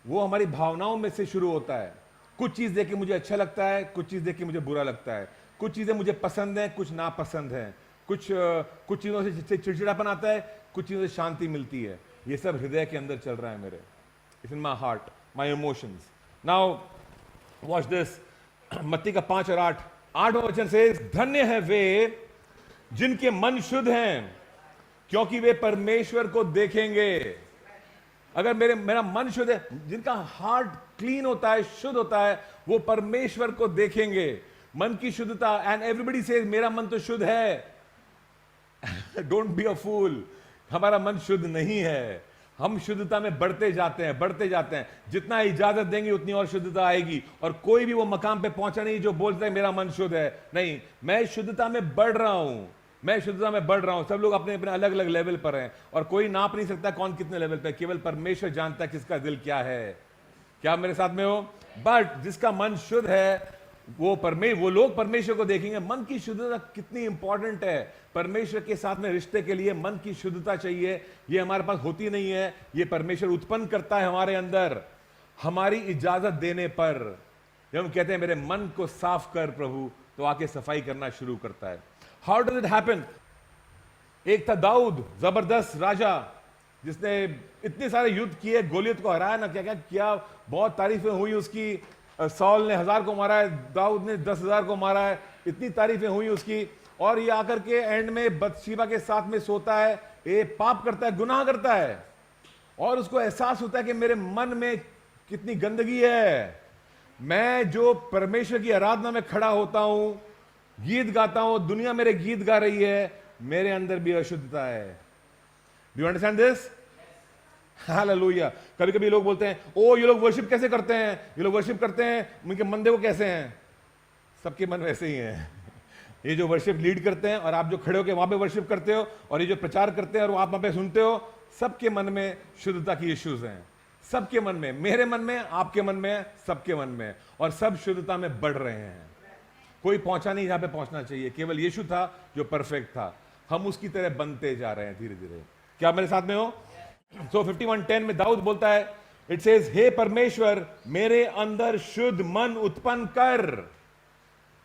वो हमारी भावनाओं में से शुरू होता है। कुछ चीज देख के मुझे अच्छा लगता है, कुछ चीज देख के मुझे बुरा लगता है, कुछ चीजें मुझे पसंद है, कुछ नापसंद है, कुछ चीजों से चिड़चिड़ापन आता है, कुछ चीजों से शांति मिलती है। ये सब हृदय के अंदर चल रहा है मेरे, it's in my heart, my emotions. Now watch this, मत्ती का 5 और 8, 8वां वचन से, धन्य है वे जिनके मन शुद्ध हैं क्योंकि वे परमेश्वर को देखेंगे। अगर मेरा मन शुद्ध है, जिनका हार्ट क्लीन होता है, शुद्ध होता है, वो परमेश्वर को देखेंगे। मन की शुद्धता, एंड एवरीबडी सेज मेरा मन तो शुद्ध है। डोंट बी अ फूल, हमारा मन शुद्ध नहीं है। हम शुद्धता में बढ़ते जाते हैं, बढ़ते जाते हैं। जितना इजाजत देंगे उतनी और शुद्धता आएगी, और कोई भी वो मकाम पे पहुंचा नहीं जो बोलता है मेरा मन शुद्ध है। नहीं, मैं शुद्धता में बढ़ रहा हूं, मैं शुद्धता में बढ़ रहा हूं। सब लोग अपने अपने अलग अलग लेवल पर हैं और कोई नाप नहीं सकता कौन कितने लेवल पे। केवल परमेश्वर जानता है किसका दिल क्या है। क्या मेरे साथ में हो? बट जिसका मन शुद्ध है वो लोग परमेश्वर को देखेंगे। मन की शुद्धता कितनी इंपॉर्टेंट है। परमेश्वर के साथ में रिश्ते के लिए मन की शुद्धता चाहिए। ये हमारे पास होती नहीं है, ये परमेश्वर उत्पन्न करता है हमारे अंदर हमारी इजाजत देने पर। जब हम कहते हैं मेरे मन को साफ कर प्रभु, तो आके सफाई करना शुरू करता है। How does it happen? एक था दाऊद, जबरदस्त राजा, जिसने इतने सारे युद्ध किए, गोलियत को हराया ना, क्या क्या किया, बहुत तारीफें हुई उसकी। सौल ने 1000 को मारा है, दाऊद ने 10,000 को मारा है, इतनी तारीफें हुई उसकी। और ये आकर के एंड में बत्शीबा के साथ में सोता है, ये पाप करता है, गुनाह करता है, और उसको एहसास होता है कि मेरे मन में कितनी गंदगी है। मैं जो परमेश्वर की आराधना में खड़ा होता हूं, गीत गाता हूं, दुनिया मेरे गीत गा रही है, मेरे अंदर भी अशुद्धता है। Do you understand this? Hallelujah. कभी कभी लोग बोलते हैं ओ ये लोग वर्शिप कैसे करते हैं, ये लोग वर्शिप करते हैं, उनके मन देखो कैसे हैं। सबके मन वैसे ही हैं। ये जो वर्शिप लीड करते हैं और आप जो खड़े होकर वहां पे वर्शिप करते हो, और ये जो प्रचार करते हैं और आप वहां पे सुनते हो, सबके मन में शुद्धता की इश्यूज हैं। सबके मन में, मेरे मन में, आपके मन में, सबके मन में, और सब शुद्धता में बढ़ रहे हैं। कोई पहुंचा नहीं जहां पे पहुंचना चाहिए। केवल यीशु था जो परफेक्ट था, हम उसकी तरह बनते जा रहे हैं धीरे धीरे। क्या मेरे साथ में हो? सो 51:10 में दाऊद बोलता है, इट सेज हे परमेश्वर मेरे अंदर शुद्ध मन उत्पन्न कर।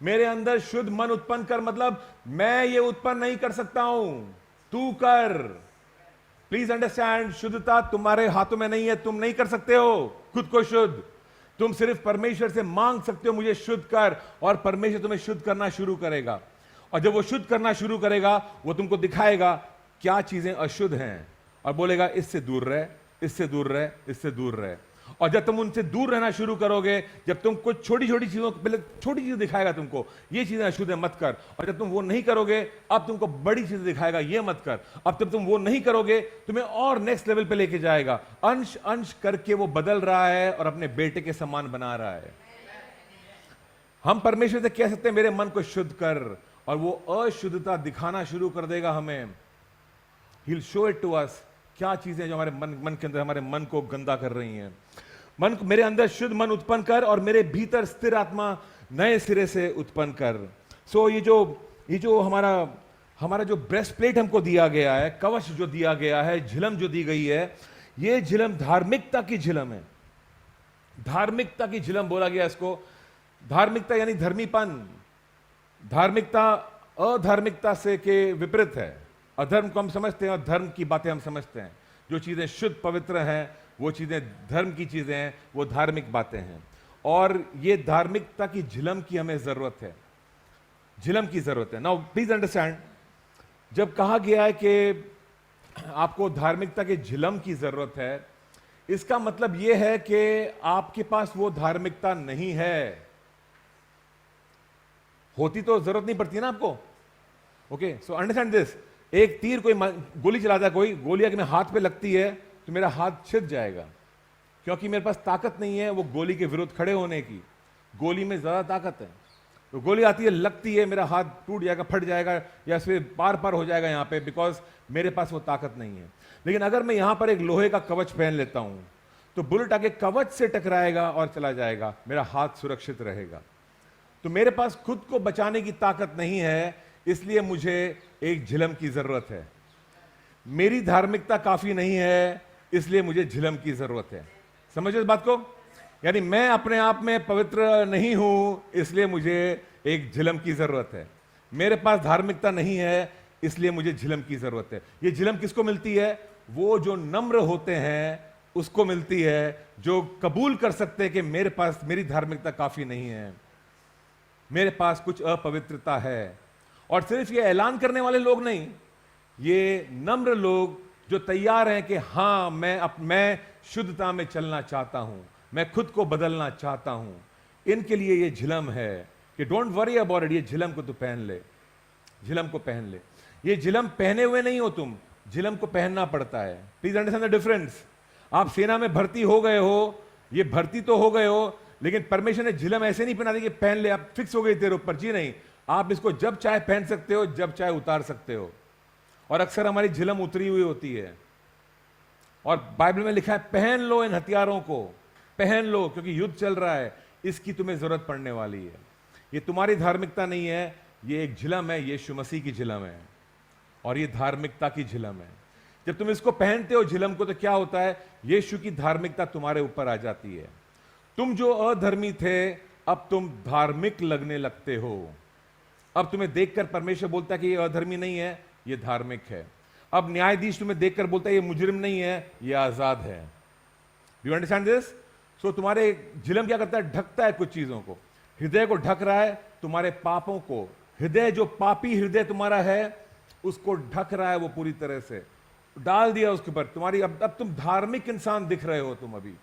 मेरे अंदर शुद्ध मन उत्पन्न कर, मतलब मैं ये उत्पन्न नहीं कर सकता हूं, तू कर। प्लीज अंडरस्टैंड, शुद्धता तुम्हारे हाथों में नहीं है, तुम नहीं कर सकते हो खुद को शुद्ध। तुम सिर्फ परमेश्वर से मांग सकते हो मुझे शुद्ध कर, और परमेश्वर तुम्हें शुद्ध करना शुरू करेगा। और जब वो शुद्ध करना शुरू करेगा, वो तुमको दिखाएगा क्या चीजें अशुद्ध हैं, और बोलेगा इससे दूर रहे, इससे दूर रहे, इससे दूर रहे। और जब तुम उनसे दूर रहना शुरू करोगे, जब तुम कुछ छोटी छोटी चीजों, पहले छोटी चीज दिखाएगा तुमको, ये चीजें अशुद्ध है मत कर, और जब तुम वो नहीं करोगे, अब तुमको बड़ी चीजें दिखाएगा, ये मत कर। अब जब तुम वो नहीं करोगे, तुम्हें और नेक्स्ट लेवल पे लेके जाएगा। अंश अंश करके वो बदल रहा है और अपने बेटे के समान बना रहा है। हम परमेश्वर से कह सकते हैं मेरे मन को शुद्ध कर, और वो अशुद्धता दिखाना शुरू कर देगा हमें। He will show it to us, क्या चीजें जो हमारे मन के अंदर हमारे मन को गंदा कर रही हैं। मन को, मेरे अंदर शुद्ध मन उत्पन्न कर, और मेरे भीतर स्थिर आत्मा नए सिरे से उत्पन्न कर। सो ये जो हमारा हमारा जो ब्रेस्ट प्लेट हमको दिया गया है, कवच जो दिया गया है, झिलम जो दी गई है, ये झिलम धार्मिकता की झिलम है। धार्मिकता की झिलम बोला गया इसको। धार्मिकता यानी धर्मीपन। धार्मिकता अधार्मिकता से के विपरीत है। अधर्म को हम समझते हैं और धर्म की बातें हम समझते हैं। जो चीजें शुद्ध पवित्र हैं, वो चीजें धर्म की चीजें हैं, वो धार्मिक बातें हैं। और ये धार्मिकता की झिलम की हमें जरूरत है। झिलम की जरूरत है। नाउ प्लीज अंडरस्टैंड, जब कहा गया है कि आपको धार्मिकता की झिलम की जरूरत है, इसका मतलब यह है कि आपके पास वो धार्मिकता नहीं है। होती तो जरूरत नहीं पड़ती ना आपको। Okay, so understand this. एक तीर कोई गोली चलाता है, कोई गोली अगर मेरे हाथ पे लगती है तो मेरा हाथ छिद जाएगा, क्योंकि मेरे पास ताकत नहीं है वो गोली के विरुद्ध खड़े होने की। गोली में ज्यादा ताकत है, तो गोली आती है, लगती है, मेरा हाथ टूट जाएगा, फट जाएगा, या फिर पार पार हो जाएगा यहां पे, बिकॉज मेरे पास वो ताकत नहीं है। लेकिन अगर मैं यहां पर एक लोहे का कवच पहन लेता हूं, तो बुलेट आके कवच से टकराएगा और चला जाएगा, मेरा हाथ सुरक्षित रहेगा। तो मेरे पास खुद को बचाने की ताकत नहीं है, इसलिए मुझे एक झिलम की जरूरत है। मेरी धार्मिकता काफी नहीं है, इसलिए मुझे झिलम की जरूरत है। समझो इस बात को? यानी मैं अपने आप में पवित्र नहीं हूं, इसलिए मुझे एक झिलम की जरूरत है। मेरे पास धार्मिकता नहीं है, इसलिए मुझे झिलम की जरूरत है। ये झिलम किसको मिलती है? वो जो नम्र होते हैं उसको मिलती है, जो कबूल कर सकते हैं कि मेरे पास मेरी धार्मिकता काफी नहीं है, मेरे पास कुछ अपवित्रता है। और सिर्फ ये ऐलान करने वाले लोग नहीं, ये नम्र लोग जो तैयार हैं कि हां, मैं शुद्धता में चलना चाहता हूं, मैं खुद को बदलना चाहता हूं, इनके लिए ये झिलम है कि डोंट वरी अबाउट इट। ये झिलम को तू पहन ले, झिलम को पहन ले। ये झिलम पहने हुए नहीं हो तुम, झिलम को पहनना पड़ता है। Please understand the difference. आप सेना में भर्ती हो गए हो, ये भर्ती तो हो गए हो, लेकिन परमेश्वर ने झिलम ऐसे नहीं पहना दी कि पहन ले, आप फिक्स हो गई तेरे ऊपर। जी नहीं, आप इसको जब चाहे पहन सकते हो, जब चाहे उतार सकते हो। और अक्सर हमारी झिलम उतरी हुई होती है, और बाइबल में लिखा है पहन लो इन हथियारों को, पहन लो, क्योंकि युद्ध चल रहा है, इसकी तुम्हें जरूरत पड़ने वाली है। ये तुम्हारी धार्मिकता नहीं है, ये एक झिलम है, यीशु मसीह की झिलम है, और ये धार्मिकता की झिलम है। जब तुम इसको पहनते हो झिलम को, तो क्या होता है? यीशु की धार्मिकता तुम्हारे ऊपर आ जाती है। तुम जो अधर्मी थे, अब तुम धार्मिक लगने लगते हो। अब तुम्हें देखकर परमेश्वर बोलता है कि ये अधर्मी नहीं है, ये धार्मिक है। अब न्यायाधीश तुम्हें देखकर बोलता है ये मुजरिम नहीं है, ये आजाद है। You understand this? सो तुम्हारे झिलम क्या करता है? ढकता है कुछ चीजों को, हृदय को ढक रहा है, तुम्हारे पापों को। हृदय, जो पापी हृदय तुम्हारा है, उसको ढक रहा है वो पूरी तरह से, डाल दिया उसके ऊपर तुम्हारी। अब तुम धार्मिक इंसान दिख रहे हो तुम अभी।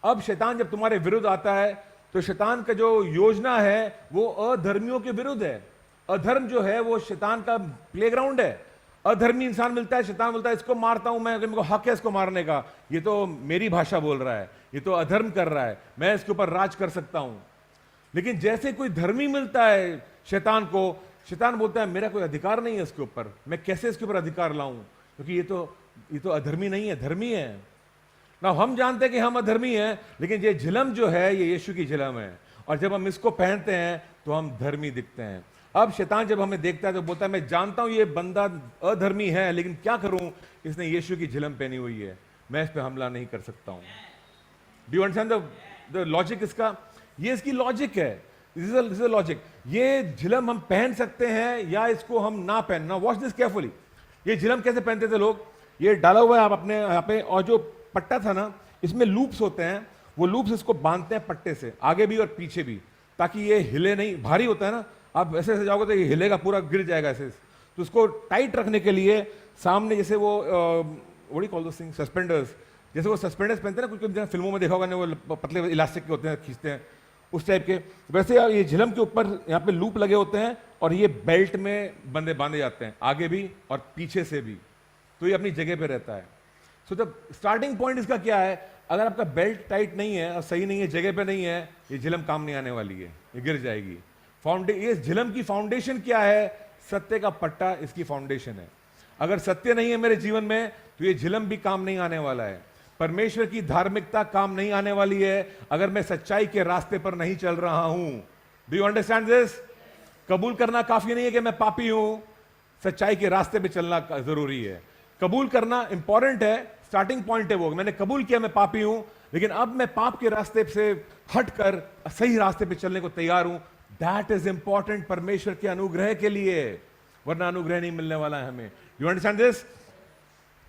अब शैतान जब तुम्हारे विरुद्ध आता है, तो शैतान का जो योजना है वो अधर्मियों के विरुद्ध है। अधर्म जो है वो शैतान का प्लेग्राउंड है। अधर्मी इंसान मिलता है, शैतान बोलता है इसको मारता हूं मैं, मेरे को हक है इसको मारने का, ये तो मेरी भाषा बोल रहा है, ये तो अधर्म कर रहा है, मैं इसके ऊपर राज कर सकता हूं। लेकिन जैसे कोई धर्मी मिलता है शैतान को, शैतान बोलता है मेरा कोई अधिकार नहीं है इसके ऊपर, मैं कैसे इसके ऊपर अधिकार लाऊं, क्योंकि ये तो अधर्मी नहीं है, धर्मी है ना। हम जानते हैं कि हम अधर्मी हैं, लेकिन ये झिलम जो है ये यीशु की झिलम है, और जब हम इसको पहनते हैं तो हम धर्मी दिखते हैं। अब शैतान जब हमें देखता है तो बोलता है मैं जानता हूं ये बंदा अधर्मी है, लेकिन क्या करूं, इसने यीशु की झिलम पहनी हुई है, मैं इस पे हमला नहीं कर सकता हूं। Do you understand the logic इसका? ये इसकी लॉजिक है, दिस इज लॉजिक। ये झिलम हम पहन सकते हैं या इसको हम ना पहनना। Watch this carefully. ये झिलम कैसे पहनते थे लोग? ये डाला हुआ है आप अपने यहाँ पे, और जो पट्टा था ना, इसमें लूप्स होते हैं, वो लूप्स इसको बांधते हैं पट्टे से, आगे भी और पीछे भी, ताकि ये हिले नहीं। भारी होता है ना, आप ऐसे ऐसे जाओगे तो ये हिलेगा, पूरा गिर जाएगा ऐसे। तो उसको टाइट रखने के लिए सामने जैसे वो what call those things, suspenders, जैसे वो सस्पेंडर्स पहनते हैं ना, कुछ फिल्मों में देखा होगा ना, वो पतले इलास्टिक के होते हैं, खींचते हैं उस टाइप के, वैसे ये झिलम के ऊपर यहाँ पे लूप लगे होते हैं, और ये बेल्ट में बांधे जाते हैं, आगे भी और पीछे से भी, तो ये अपनी जगह पे रहता है। सो द स्टार्टिंग पॉइंट इसका क्या है? अगर आपका बेल्ट टाइट नहीं है और सही नहीं है, जगह पे नहीं है, ये झिलम काम नहीं आने वाली है, ये गिर जाएगी। ये झिलम की फाउंडेशन क्या है? सत्य का पट्टा इसकी फाउंडेशन है। अगर सत्य नहीं है मेरे जीवन में, तो ये झिलम भी काम नहीं आने वाला है। परमेश्वर की धार्मिकता काम नहीं आने वाली है अगर मैं सच्चाई के रास्ते पर नहीं चल रहा हूं। Do you understand this? कबूल करना काफी नहीं है कि मैं पापी हूं, सच्चाई के रास्ते पे चलना जरूरी है। कबूल करना इंपॉर्टेंट है, स्टार्टिंग पॉइंट है वो, मैंने कबूल किया मैं पापी हूं, लेकिन अब मैं पाप के रास्ते से हटकर सही रास्ते पे चलने को तैयार हूं। दैट इज इंपॉर्टेंट परमेश्वर के अनुग्रह के लिए, वरना अनुग्रह नहीं मिलने वाला है हमें। You understand this?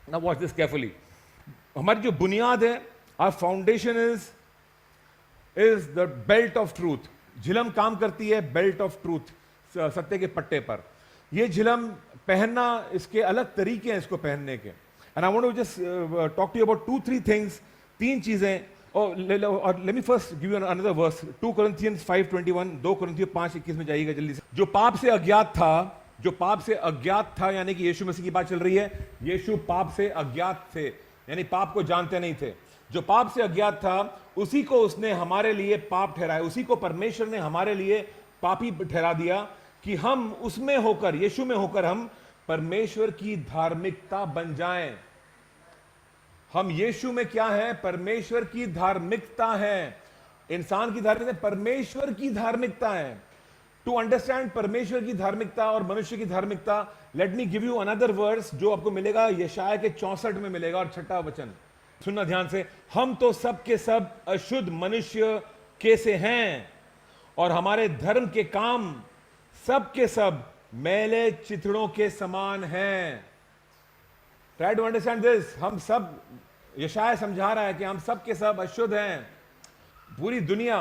Now watch this carefully. हमारी जो बुनियाद है, our foundation is the belt of truth. झिलम काम करती है बेल्ट ऑफ ट्रूथ, सत्य के पट्टे पर। ये झिलम पहनना, इसके अलग तरीके हैं इसको पहनने के। And I want to just talk to you about 2-3 things, 3 चीजें। और let me first give you another verse, 2 Corinthians 5:21, 2 Corinthians 5:21 में जाइएगा जल्दी से। जो पाप से अज्ञात था, जो पाप से अज्ञात था, यानी कि यीशु मसीह की बात चल रही है। यीशु पाप से अज्ञात थे, यानी पाप को जानते नहीं थे। जो पाप से अज्ञात था, उसी को उसने हमारे लिए पाप ठहराया, उसी को परमेश्वर ने हमारे लिए पापी ठहरा दिया, कि हम उसमें होकर, यीशु में होकर हम परमेश्वर की धार्मिकता बन जाएं। हम यीशु में क्या है? परमेश्वर की धार्मिकता है। इंसान की धार्मिकता, परमेश्वर की धार्मिकता है। टू अंडरस्टैंड परमेश्वर की धार्मिकता और मनुष्य की धार्मिकता, let me give you another verse जो आपको मिलेगा यशाया के 64 में मिलेगा, और 6वां वचन सुनना ध्यान से। हम तो सब के सब अशुद्ध मनुष्य के से हैं, और हमारे धर्म के काम सब के सब मैले चिथड़ों के समान हैं। Try to understand this. हम सब, यशाया समझा रहा है कि हम सब के सब अशुद्ध हैं। पूरी दुनिया,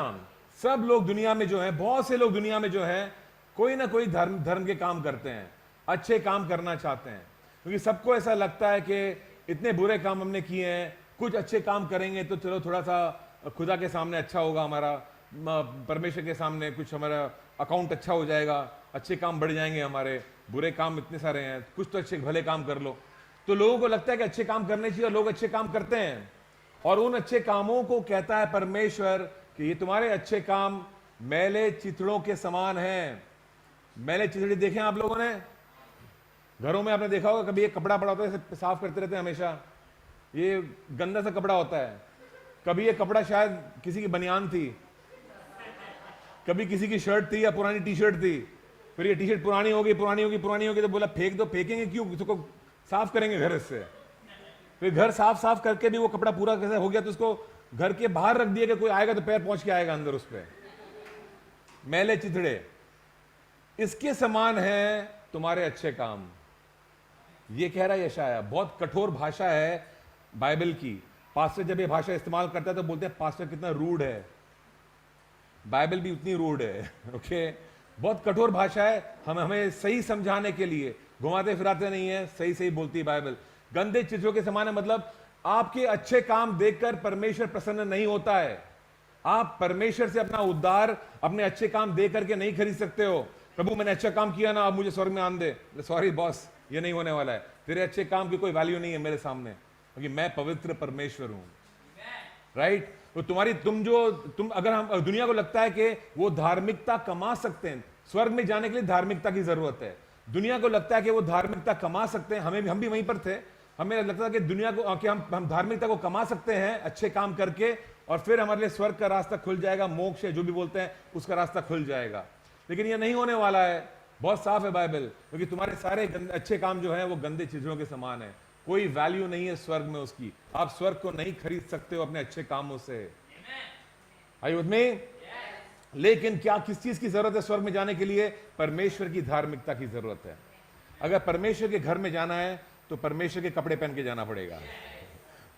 सब लोग दुनिया में जो है, बहुत से लोग दुनिया में जो है, कोई ना कोई धर्म के काम करते हैं, अच्छे काम करना चाहते हैं, क्योंकि सबको ऐसा लगता है कि इतने बुरे काम हमने किए हैं, कुछ अच्छे काम करेंगे तो चलो थोड़ा सा खुदा के सामने अच्छा होगा, हमारा परमेश्वर के सामने कुछ हमारा अकाउंट अच्छा हो जाएगा, अच्छे काम बढ़ जाएंगे हमारे, बुरे काम इतने सारे हैं, कुछ तो अच्छे भले काम कर लो। तो लोगों को लगता है कि अच्छे काम करने चाहिए, और लोग अच्छे काम करते हैं, और उन अच्छे कामों को कहता है परमेश्वर कि ये तुम्हारे अच्छे काम मैले चिथड़ों के समान हैं। मैले चिथड़े देखे आप लोगों ने? घरों में आपने देखा होगा, कभी एक कपड़ा पड़ा होता है, साफ करते रहते हैं हमेशा, ये गंदा सा कपड़ा होता है। कभी ये कपड़ा शायद किसी की बनियान थी, कभी किसी की शर्ट थी, या पुरानी टी शर्ट थी, फिर ये टी शर्ट पुरानी हो गई, तो बोला फेंक दो। फेंकेंगे क्यों? उसको साफ करेंगे घर से। फिर घर साफ करके भी वो कपड़ा पूरा कैसे हो गया, तो उसको घर के बाहर रख दिया कि कोई आएगा तो पैर पहुंच के आएगा अंदर उस पर। मैले चिथड़े, इसके समान है तुम्हारे अच्छे काम। ये कह रहा है यशाया। बहुत कठोर भाषा है बाइबल की। पास्टर जब ये भाषा इस्तेमाल करता है तो बोलते हैं पास्टर कितना रूड है। बाइबल भी उतनी रूड है। ओके, बहुत कठोर भाषा है। हमें सही समझाने के लिए, घुमाते फिराते नहीं है, सही सही बोलती है बाइबल। गंदे चिथड़ों के समान है, मतलब आपके अच्छे काम देखकर परमेश्वर प्रसन्न नहीं होता है। आप परमेश्वर से अपना उद्धार अपने अच्छे काम दे करके नहीं खरीद सकते हो। प्रभु मैंने अच्छा काम किया ना, अब मुझे स्वर्ग में आन दे। सॉरी बॉस, ये नहीं होने वाला है। तेरे अच्छे काम की कोई वैल्यू नहीं है मेरे सामने, क्योंकि मैं पवित्र परमेश्वर हूं। राइट? तो तुम अगर हम, दुनिया को लगता है कि वो धार्मिकता कमा सकते हैं, स्वर्ग में जाने के लिए धार्मिकता की जरूरत है। दुनिया को लगता है कि वो धार्मिकता कमा सकते हैं। हम भी वहीं पर थे। हमें लगता है कि दुनिया को, कि हम धार्मिकता को कमा सकते हैं अच्छे काम करके, और फिर हमारे लिए स्वर्ग का रास्ता खुल जाएगा, मोक्ष है जो भी बोलते हैं उसका रास्ता खुल जाएगा। लेकिन ये नहीं होने वाला है। बहुत साफ है बाइबल, क्योंकि तुम्हारे सारे अच्छे काम जो है वो गंदे चिथड़ों के समान है। कोई वैल्यू नहीं है स्वर्ग में उसकी। आप स्वर्ग को नहीं खरीद सकते हो अपने अच्छे कामों से। Are you with me? लेकिन क्या, किस चीज की जरूरत है स्वर्ग में जाने के लिए? परमेश्वर की धार्मिकता की जरूरत है। अगर परमेश्वर के घर में जाना है तो परमेश्वर के कपड़े पहन के जाना पड़ेगा।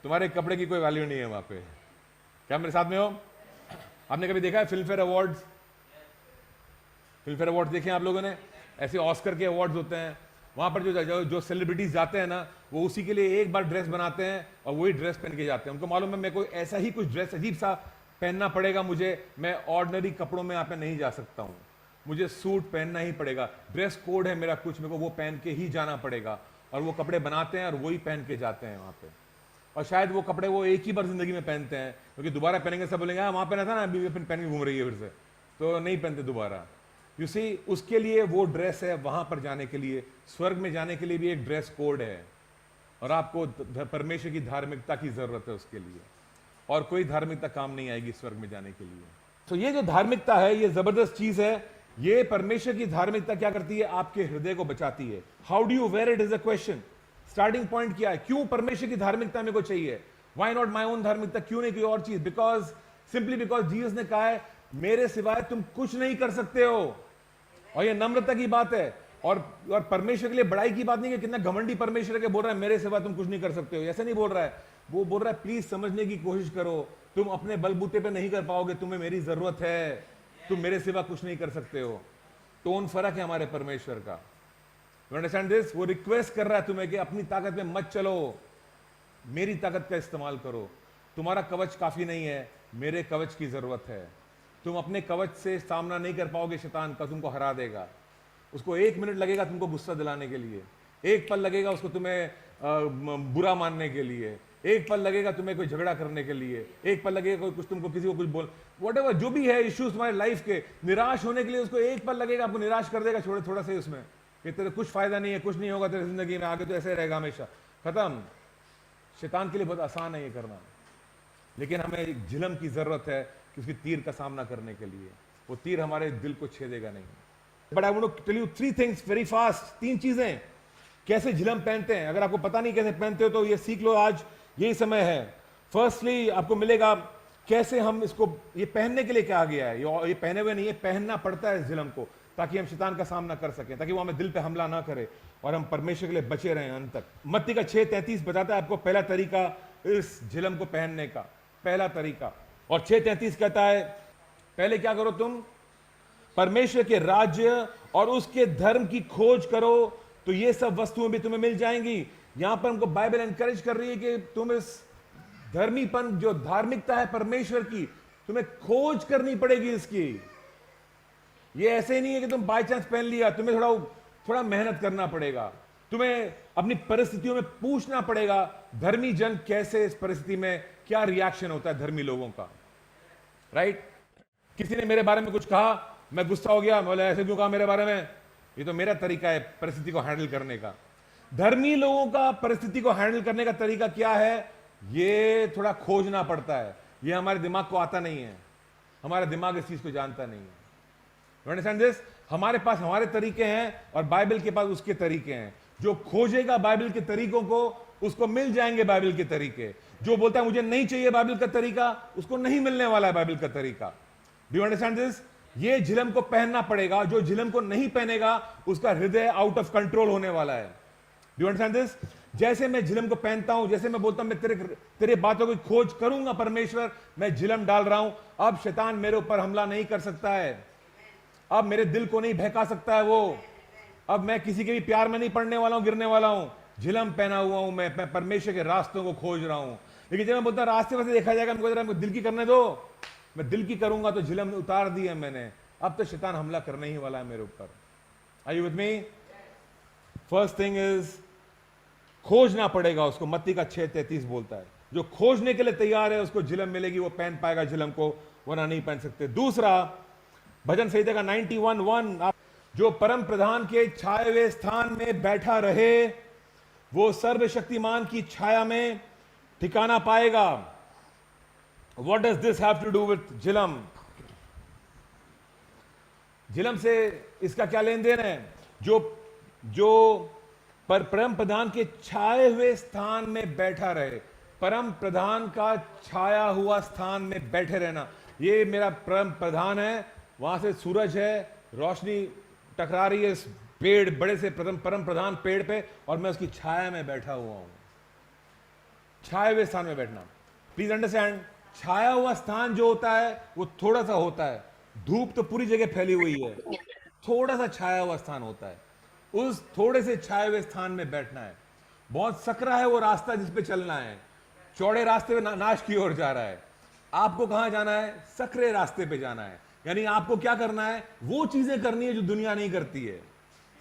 तुम्हारे कपड़े की कोई वैल्यू नहीं है वहां पे। क्या मेरे साथ में हो? आपने कभी देखा है film fair awards? Film fair awards देखे आप लोगों ने? ऐसे ऑस्कर के अवार्ड्स होते हैं, वहां पर जो सेलिब्रिटीज जाते हैं ना, वो उसी के लिए एक बार ड्रेस बनाते हैं और वही ड्रेस पहन के जाते हैं। उनको मालूम है मेरे को ऐसा ही कुछ ड्रेस अजीब सा पहनना पड़ेगा, मैं ऑर्डिनरी कपड़ों में यहाँ पे नहीं जा सकता हूँ, मुझे सूट पहनना ही पड़ेगा। ड्रेस कोड है मेरा कुछ, मेरे को वो पहन के ही जाना पड़ेगा। और वो कपड़े बनाते हैं और वही पहन के जाते हैं वहां पे। और शायद वो कपड़े वो एक ही बार जिंदगी में पहनते हैं, क्योंकि दोबारा पहनेंगे सब बोलेंगे वहां पहना था ना, अभी पहन के घूम रही है फिर से, तो नहीं पहनते दोबारा। यू सी, उसके लिए वो ड्रेस है वहां पर जाने के लिए। स्वर्ग में जाने के लिए भी एक ड्रेस कोड है, और आपको परमेश्वर की धार्मिकता की जरूरत है उसके लिए, और कोई धार्मिकता काम नहीं आएगी स्वर्ग में जाने के लिए। तो ये जो धार्मिकता है ये जबरदस्त चीज है। ये परमेश्वर की धार्मिकता क्या करती है? आपके हृदय को बचाती है। How do you wear it is a question. Starting point क्या है? क्यों परमेश्वर की धार्मिकता मेरे को चाहिए? व्हाई नॉट माई ओन धार्मिकता? क्यों नहीं कोई और चीज? बिकॉज सिंपली बिकॉज जीसस ने कहा है मेरे सिवाय तुम कुछ नहीं कर सकते हो। और ये नम्रता की बात है, और परमेश्वर के लिए बड़ाई की बात नहीं कि कितना घमंडी परमेश्वर के बोल रहा है मेरे सिवा तुम कुछ नहीं कर सकते हो। ऐसा नहीं बोल रहा है, वो बोल रहा है प्लीज समझने की कोशिश करो, तुम अपने बलबूते पे नहीं कर पाओगे, तुम्हें मेरी जरूरत है, तुम मेरे सिवा कुछ नहीं कर सकते हो। टोन फर्क है हमारे परमेश्वर का। You understand this? वो रिक्वेस्ट कर रहा है तुम्हें कि अपनी ताकत में मत चलो, मेरी ताकत का इस्तेमाल करो। तुम्हारा कवच काफी नहीं है, मेरे कवच की जरूरत है। तुम अपने कवच से सामना नहीं कर पाओगे, शैतान का तुमको हरा देगा। उसको 1 मिनट लगेगा तुमको गुस्सा दिलाने के लिए, 1 पल लगेगा उसको तुम्हें बुरा मानने के लिए, 1 पल लगेगा तुम्हें कोई झगड़ा करने के लिए, 1 पल लगेगा कोई कुछ तुमको किसी को कुछ बोल, व्हाटएवर जो भी है इश्यूज तुम्हारे लाइफ के, निराश होने के लिए उसको 1 पल लगेगा, आपको निराश कर देगा थोड़ा सा उसमें कि तेरे कुछ फायदा नहीं है, कुछ नहीं होगा तेरी जिंदगी में, आगे तो ऐसे रहेगा हमेशा, खत्म। शैतान के लिए बहुत आसान है ये करना, लेकिन हमें एक झिलम की जरूरत है कि उसकी तीर का सामना करने के लिए। वो तीर हमारे दिल को छेदेगा नहीं। But I want to tell you 3 things very fast. 3 चीजें कैसे झिलम पहनते हैं। अगर आपको पता नहीं कैसे पहनते हो तो ये सीख लो, आज यही समय है। फर्स्टली आपको मिलेगा कैसे हम इसको, ये पहनने के लिए क्या आ गया है, ये पहने हुए नहीं है, पहनना पड़ता है इस झिलम को, ताकि हम शैतान का सामना कर सकें, ताकि वो हमें दिल पे हमला ना करे और हम परमेश्वर के लिए बचे रहें अंत तक। मत्ती का 6:33 बताता है आपको पहला तरीका इस झिलम को पहनने का, पहला तरीका। और 6:33 कहता है पहले क्या करो तुम, परमेश्वर के राज्य और उसके धर्म की खोज करो तो ये सब वस्तुएं भी तुम्हें मिल जाएंगी। यहां पर हमको बाइबल एनकरेज कर रही है कि तुम इस धर्मीपन, जो धार्मिकता है परमेश्वर की, तुम्हें खोज करनी पड़ेगी इसकी। ये ऐसे नहीं है कि तुम बाय चांस पहन लिया, तुम्हें थोड़ा मेहनत करना पड़ेगा, तुम्हें अपनी परिस्थितियों में पूछना पड़ेगा धर्मी जन कैसे, इस परिस्थिति में क्या रिएक्शन होता है धर्मी लोगों का, राइट? किसी ने मेरे बारे में कुछ कहा, मैं गुस्सा हो गया, बोला ऐसे क्यों कहा मेरे बारे में, ये तो मेरा तरीका है परिस्थिति को हैंडल करने का। धर्मी लोगों का परिस्थिति को हैंडल करने का तरीका क्या है, ये थोड़ा खोजना पड़ता है, ये हमारे दिमाग को आता नहीं है, हमारा दिमाग इस चीज को जानता नहीं है। You understand this? हमारे पास हमारे तरीके हैं और बाइबल के पास उसके तरीके हैं। जो खोजेगा बाइबल के तरीकों को, उसको मिल जाएंगे बाइबल के तरीके। जो बोलता है मुझे नहीं चाहिए बाइबल का तरीका, उसको नहीं मिलने वाला है बाइबल का तरीका। Do you understand this? ये झिलम को पहनना पड़ेगा, जो झिलम को नहीं पहनेगा उसका हृदय आउट ऑफ कंट्रोल होने वाला है। Do you understand this? जैसे मैं झिलम को पहनता हूं, जैसे मैं बोलता हूं मैं तेरे बातों की खोज करूंगा परमेश्वर, मैं झिलम डाल रहा हूं, अब शैतान मेरे ऊपर हमला नहीं कर सकता है, अब मेरे दिल को नहीं बहका सकता है वो, अब मैं किसी के भी प्यार में नहीं पड़ने वाला हूं, गिरने वाला हूं। झिलम पहना हुआ हूं, मैं परमेश्वर के रास्तों को खोज रहा हूं। लेकिन जब मैं बोलता रास्ते वैसे देखा जाएगा, मुझको दिल की करने दो, मैं दिल की करूंगा तो झिलम उतार दी है मैंने, अब तो शैतान हमला करने ही वाला है मेरे ऊपर। Are you with me? First thing is खोजना पड़ेगा उसको। मत्ती का 6:33 बोलता है जो खोजने के लिए तैयार है उसको झिलम मिलेगी, वो पहन पाएगा झिलम को, वरना नहीं पहन सकते। दूसरा, भजन संहिता का 91:1, जो परम प्रधान के छाए हुए स्थान में बैठा रहे वो सर्वशक्तिमान की छाया में ठिकाना पाएगा। What does this have to do with झिलम? झिलम से इसका क्या लेन देन है? जो परम प्रधान के छाए हुए स्थान में बैठा रहे, परम प्रधान का छाया हुआ स्थान में बैठे रहना। ये मेरा परम प्रधान है, वहां से सूरज है, रोशनी टकरा रही है इस पेड़, बड़े से परम प्रधान पेड़ पे, और मैं उसकी छाया में बैठा हुआ हूं। छाए हुए स्थान में बैठना, प्लीज अंडरस्टैंड। छाया हुआ स्थान जो होता है वो थोड़ा सा होता है, धूप तो पूरी जगह फैली हुई है, थोड़ा सा छाया हुआ स्थान होता है, उस थोड़े से छाए हुए स्थान में बैठना है। बहुत सकरा है वो रास्ता जिस पे चलना है, चौड़े रास्ते पे नाश की ओर जा रहा है। आपको कहां जाना है? सकरे रास्ते पे जाना है। यानी आपको क्या करना है? वो चीजें करनी है जो दुनिया नहीं करती है।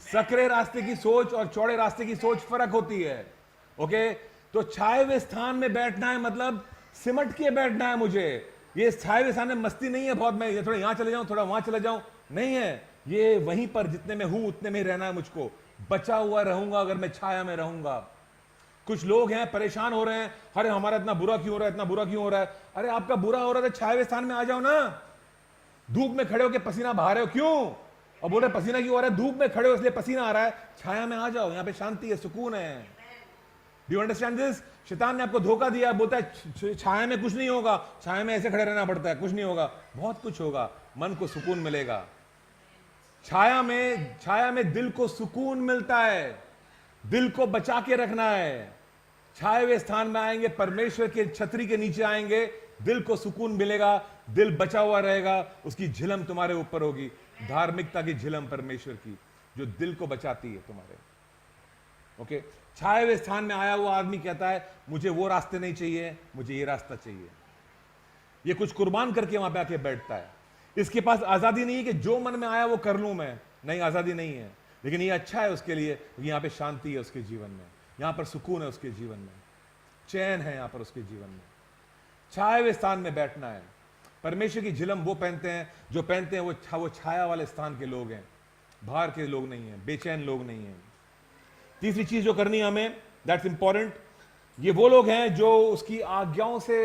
सकरे रास्ते की सोच और चौड़े रास्ते की सोच फर्क होती है। ओके, तो छाए हुए स्थान में बैठना है मतलब सिमट के बैठना है मुझे। ये छाए हुए स्थान में मस्ती नहीं है बहुत, मैं ये थोड़ा यहां चले जाऊं, थोड़ा वहां चले जाऊं, नहीं है। ये वहीं पर जितने में हूं उतने में ही रहना है मुझको। बचा हुआ रहूंगा अगर मैं छाया में रहूंगा। कुछ लोग हैं परेशान हो रहे हैं, अरे हमारा इतना बुरा क्यों हो रहा है, इतना बुरा क्यों हो रहा है। अरे आपका बुरा हो रहा है, छाए हुए स्थान में आ जाओ ना। धूप में खड़े होकर पसीना बहा रहे हो क्यों? और बोल रहे पसीना क्यों आ रहा है? धूप में खड़े हो इसलिए पसीना आ रहा है। छाया में आ जाओ, यहां पे शांति है, सुकून है। Do you understand this? शैतान ने आपको धोखा दिया, बोलता है छाया में कुछ नहीं होगा, छाया में ऐसे खड़े रहना पड़ता है, कुछ नहीं होगा। बहुत कुछ होगा, मन को सुकून मिलेगा। छाया में दिल को सुकून मिलता है, दिल को बचा के रखना है। छाए हुए स्थान में आएंगे, परमेश्वर के छतरी के नीचे आएंगे, दिल को सुकून मिलेगा, दिल बचा हुआ रहेगा, उसकी झिलम तुम्हारे ऊपर होगी, धार्मिकता की झिलम परमेश्वर की, जो दिल को बचाती है तुम्हारे। ओके, छाए हुए स्थान में आया हुआ आदमी कहता है मुझे वो रास्ते नहीं चाहिए, मुझे ये रास्ता चाहिए। ये कुछ कुर्बान करके वहां पे आके बैठता है। इसके पास आजादी नहीं है कि जो मन में आया वो कर लूं मैं, नहीं, आजादी नहीं है। लेकिन ये अच्छा है उसके लिए, यहां पे शांति है उसके जीवन में, यहां पर सुकून है उसके जीवन में, चैन है यहां पर उसके जीवन में। छाए हुए स्थान में बैठना है। परमेश्वर की झिलम वो पहनते हैं, जो पहनते हैं वो छाया वाले स्थान के लोग हैं, बाहर के लोग नहीं हैं, बेचैन लोग नहीं हैं। तीसरी चीज जो करनी है हमें, दैट्स इंपॉर्टेंट, ये वो लोग हैं जो उसकी आज्ञाओं से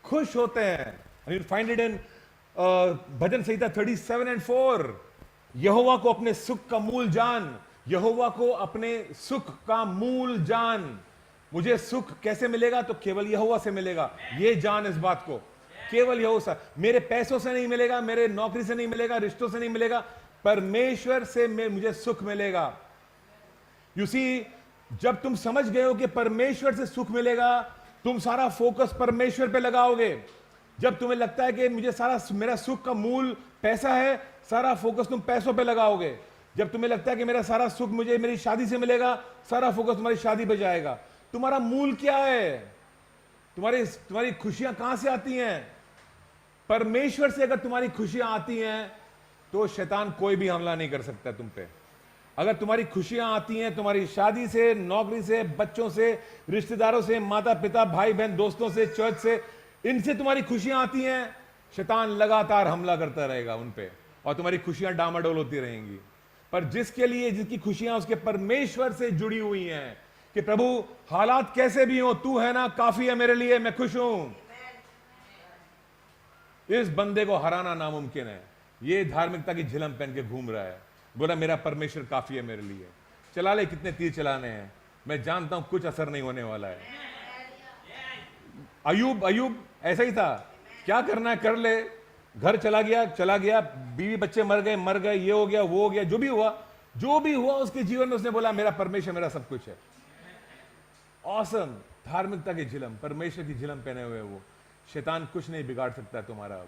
खुश होते हैं। यू फाइंड इट इन भजन संहिता 37:4। यहोवा को अपने सुख का मूल जान, यहोवा को अपने सुख का मूल जान। मुझे सुख कैसे मिलेगा? तो केवल यहोवा से मिलेगा। ये जान इस बात को, केवल यहोवा से। मेरे पैसों से नहीं मिलेगा, मेरे नौकरी से नहीं मिलेगा, रिश्तों से नहीं मिलेगा, परमेश्वर से मुझे सुख मिलेगा। यू सी, जब तुम समझ गए हो कि परमेश्वर से सुख मिलेगा, तुम सारा फोकस परमेश्वर पे लगाओगे। जब तुम्हें लगता है कि मेरा सुख का मूल पैसा है, सारा फोकस तुम पैसों पे लगाओगे। जब तुम्हें लगता है कि मेरा सारा सुख मुझे मेरी शादी से मिलेगा, सारा फोकस तुम्हारी शादी पे जाएगा। तुम्हारा मूल क्या है? तुम्हारी खुशियां कहां से आती हैं? परमेश्वर से अगर तुम्हारी खुशियां आती हैं तो शैतान कोई भी हमला नहीं कर सकता तुम पे। अगर तुम्हारी खुशियां आती हैं तुम्हारी शादी से, नौकरी से, बच्चों से, रिश्तेदारों से, माता पिता, भाई बहन, दोस्तों से, चर्च से, इनसे तुम्हारी खुशियां आती हैं, शैतान लगातार हमला करता रहेगा उन पे और तुम्हारी खुशियां डामाडोल होती रहेंगी। पर जिसकी खुशियां उसके परमेश्वर से जुड़ी हुई हैं कि प्रभु हालात कैसे भी हो, तू है ना, काफी है मेरे लिए, मैं खुश हूं, इस बंदे को हराना नामुमकिन है। ये धार्मिकता की झिलम पहन के घूम रहा है, बोला मेरा परमेश्वर काफी है मेरे लिए। चला ले, कितने तीर चलाने हैं, मैं जानता हूं कुछ असर नहीं होने वाला है। अयूब ऐसा ही था, क्या करना है कर ले, घर चला गया, बीवी बच्चे मर गए, ये हो गया, वो हो गया, जो भी हुआ उसके जीवन में उसने बोला मेरा परमेश्वर मेरा सब कुछ है। ऑसम, धार्मिकता की झिलम, परमेश्वर की झिलम पहने हुए वो। शैतान कुछ नहीं बिगाड़ सकता है तुम्हारा। अब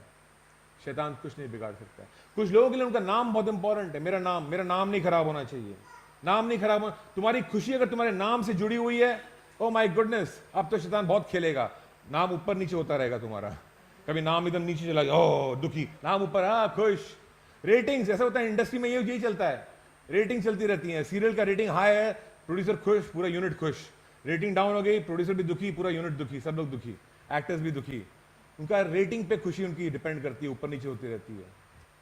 शैतान कुछ नहीं बिगाड़ सकता है। कुछ लोगों के लिए उनका नाम बहुत इंपॉर्टेंट है। मेरा नाम नहीं खराब होना चाहिए, नाम नहीं खराब होना। तुम्हारी खुशी अगर तुम्हारे नाम से जुड़ी हुई है, ओ माय गुडनेस, अब तो शैतान बहुत खेलेगा। नाम ऊपर नीचे होता रहेगा तुम्हारा, कभी नाम एकदम नीचे चला गया, ओ दुखी, नाम ऊपर, हाँ खुश। रेटिंग्स ऐसा होता है इंडस्ट्री में, यही चलता है, रेटिंग चलती रहती है। सीरियल का रेटिंग हाई है, प्रोड्यूसर खुश, पूरा यूनिट खुश। रेटिंग डाउन हो गई, प्रोड्यूसर भी दुखी, पूरा यूनिट दुखी, सब लोग दुखी, एक्टर्स भी दुखी। उनका रेटिंग पे खुशी उनकी डिपेंड करती है, ऊपर नीचे होती रहती है।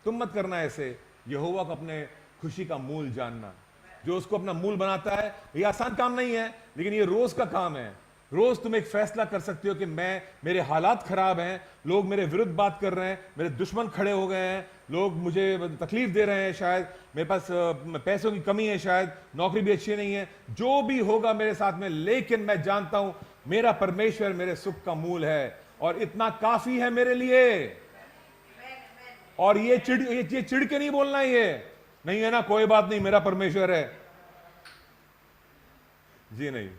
तुम मत करना ऐसे। यहोवा को अपने खुशी का मूल जानना, जो उसको अपना मूल बनाता है। ये आसान काम नहीं है, लेकिन ये रोज का काम है। रोज तुम एक फैसला कर सकते हो कि मेरे हालात खराब हैं, लोग मेरे विरुद्ध बात कर रहे हैं, मेरे दुश्मन खड़े हो गए हैं, लोग मुझे तकलीफ दे रहे हैं, शायद मेरे पास पैसों की कमी है, शायद नौकरी भी अच्छी नहीं है, जो भी होगा मेरे साथ में, लेकिन मैं जानता हूं मेरा परमेश्वर मेरे सुख का मूल है और इतना काफी है मेरे लिए। और ये चिढ़ के नहीं बोलना, ये नहीं है ना, कोई बात नहीं, मेरा परमेश्वर है, जी नहीं,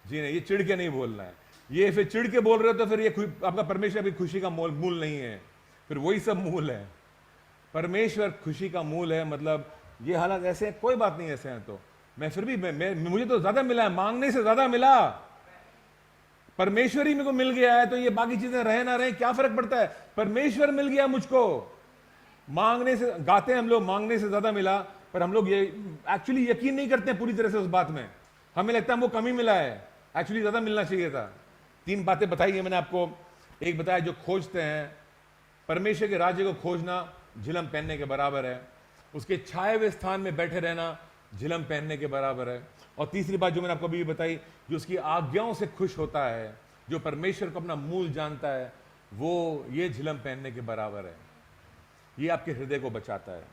ये चिढ़ के नहीं बोलना है। ये फिर चिढ़ के बोल रहे हो तो फिर ये आपका परमेश्वर भी खुशी का मूल नहीं है, फिर वही सब मूल है। परमेश्वर खुशी का मूल है, मतलब ये हालात ऐसे हैं, कोई बात नहीं ऐसे हैं तो मैं फिर भी मुझे तो ज्यादा मिला है, मांगने से ज्यादा मिला। परमेश्वर ही मेरे को मिल गया है, तो ये बाकी चीजें रहे ना रहे क्या फर्क पड़ता है, परमेश्वर मिल गया मुझको। मांगने से, गाते हैं हम लोग मांगने से ज्यादा मिला, पर हम लोग ये एक्चुअली यकीन नहीं करते हैं पूरी तरह से उस बात में। हमें लगता है हमको कमी मिला है, एक्चुअली ज्यादा मिलना चाहिए था। 3 बातें बताई है मैंने आपको। एक बताया, जो खोजते हैं परमेश्वर के राज्य को खोजना झिलम पहनने के बराबर है, उसके छाए हुए स्थान में बैठे रहना झिलम पहनने के बराबर है। और तीसरी बात जो मैंने आपको अभी बताई, जो उसकी आज्ञाओं से खुश होता है, जो परमेश्वर को अपना मूल जानता है, वो ये झिलम पहनने के बराबर है। ये आपके हृदय को बचाता है।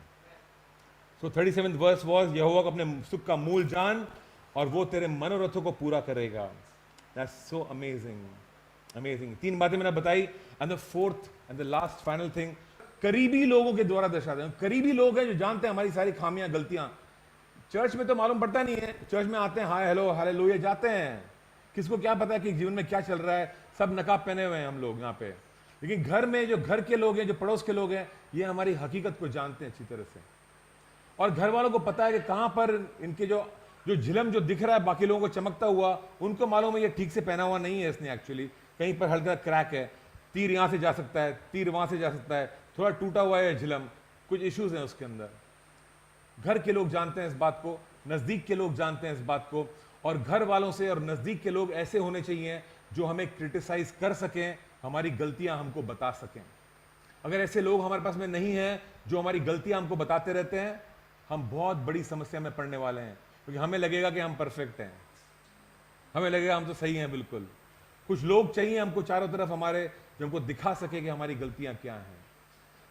So 37th verse was, यहोवा को अपने सुख का मूल जान और वो तेरे मनोरथों को पूरा करेगा. That's so amazing. Amazing. 3 बातें मैंने बताई. And the fourth and the last final thing, करीबी लोगों के द्वारा दर्शाते हैं. करीबी लोग हैं जो जानते हैं हमारी सारी खामियां, गलतियां. चर्च में तो मालूम पड़ता नहीं है. चर्च में आते हैं, हाय हेलो हालेलुया जाते हैं. किसको क्या पता है कि जीवन में क्या चल रहा है. सब नकाब पहने हुए हैं हम लोग यहाँ पे. लेकिन घर में जो घर के लोग हैं, जो पड़ोस के लोग हैं, ये हमारी हकीकत को जानते हैं अच्छी तरह से. और घर वालों को पता है कि कहां पर इनके जो झिलम जो दिख रहा है बाकी लोगों को चमकता हुआ, उनको मालूम है ये ठीक से पहना हुआ नहीं है इसने. एक्चुअली कहीं पर हल्का क्रैक है, तीर यहां से जा सकता है, तीर वहां से जा सकता है, थोड़ा टूटा हुआ है झिलम, कुछ इश्यूज हैं उसके अंदर. घर के लोग जानते हैं इस बात को, नजदीक के लोग जानते हैं इस बात को. और घर वालों से और नजदीक के लोग ऐसे होने चाहिए जो हमें क्रिटिसाइज कर सकें, हमारी गलतियां हमको बता सकें. अगर ऐसे लोग हमारे पास में नहीं है जो हमारी गलतियां हमको बताते रहते हैं, हम बहुत बड़ी समस्या में पड़ने वाले हैं. क्योंकि हमें लगेगा कि हम परफेक्ट हैं, हमें लगेगा हम तो सही हैं बिल्कुल. कुछ लोग चाहिए हमको चारों तरफ हमारे, जो हमको दिखा सके कि हमारी गलतियां क्या हैं.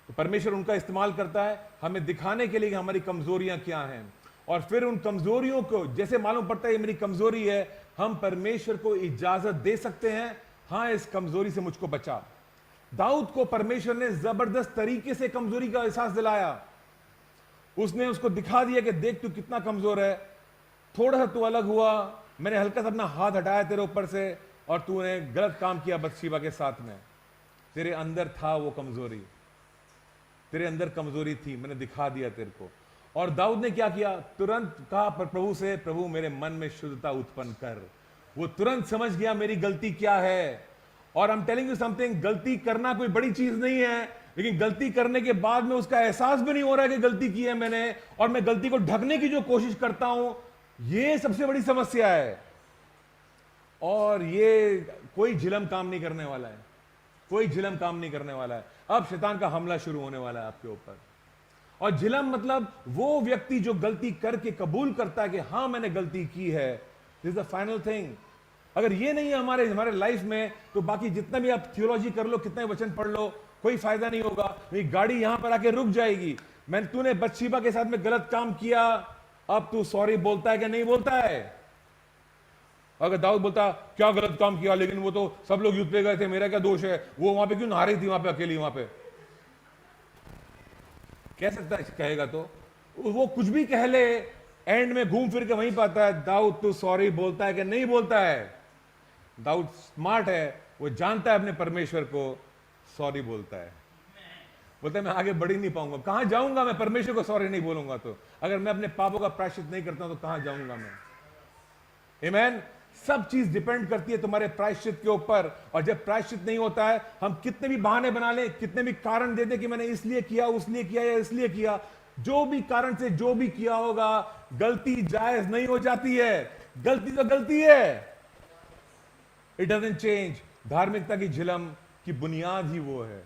तो परमेश्वर उनका इस्तेमाल करता है हमें दिखाने के लिए कि हमारी कमजोरियां क्या हैं. और फिर उन कमजोरियों को जैसे मालूम पड़ता है ये मेरी कमजोरी है, हम परमेश्वर को इजाजत दे सकते हैं, हाँ इस कमजोरी से मुझको बचा. दाऊद को परमेश्वर ने जबरदस्त तरीके से कमजोरी का एहसास दिलाया. उसने उसको दिखा दिया कि देख तू कितना कमजोर है, थोड़ा सा तू अलग हुआ, मैंने हल्का सा अपना हाथ हटाया तेरे ऊपर से और तूने गलत काम किया बत्शीबा के साथ में. तेरे अंदर था वो कमजोरी, तेरे अंदर कमजोरी थी, मैंने दिखा दिया तेरे को. और दाऊद ने क्या किया, तुरंत कहा प्रभु से, प्रभु मेरे मन में शुद्धता उत्पन्न कर. वो तुरंत समझ गया मेरी गलती क्या है. और I am telling you something, गलती करना कोई बड़ी चीज नहीं है, लेकिन गलती करने के बाद में उसका एहसास भी नहीं हो रहा है कि गलती की है मैंने, और मैं गलती को ढकने की जो कोशिश करता हूं, ये सबसे बड़ी समस्या है. और ये कोई झिलम काम नहीं करने वाला है, कोई झिलम काम नहीं करने वाला है. अब शैतान का हमला शुरू होने वाला है आपके ऊपर. और झिलम मतलब वो व्यक्ति जो गलती करके कबूल करता है कि हां मैंने गलती की है. This is the final thing. अगर ये नहीं है हमारे लाइफ में, तो बाकी जितना भी आप थियोलॉजी कर लो, कितना वचन पढ़ लो, कोई फायदा नहीं होगा. गाड़ी यहां पर आके रुक जाएगी. तूने बत्शीबा के साथ में गलत काम किया, अब तू सॉरी बोलता है कि नहीं बोलता है. अगर दाऊद बोलता क्या गलत काम किया, लेकिन वो तो सब लोग युद्ध पे गए थे, मेरा क्या दोष है, वो वहां पे क्यों नहा रही थी वहां पे अकेली, वहां पे कह सकता है, कहेगा तो वो कुछ भी कह ले, एंड में घूम फिर के वहीं पाता है दाऊद तू सॉरी बोलता है कि नहीं बोलता है. दाऊद स्मार्ट है, वो जानता है अपने परमेश्वर को, सॉरी बोलता है. बोलता है मैं आगे बढ़ ही नहीं पाऊंगा, कहां जाऊंगा मैं परमेश्वर को सॉरी नहीं बोलूंगा तो. अगर मैं अपने पापों का प्रायश्चित नहीं करता हूं तो कहां जाऊंगा मैं. आमीन. सब चीज डिपेंड करती है तुम्हारे प्रायश्चित के ऊपर. और जब प्रायश्चित नहीं होता है, हम कितने भी बहाने बना लें, कितने भी कारण दे दे कि मैंने इसलिए किया, उसलिए किया या इसलिए किया, जो भी कारण से जो भी किया होगा, गलती जायज नहीं हो जाती है. गलती तो गलती है, इट डजंट चेंज. धार्मिकता की झिलम की बुनियाद ही वो है.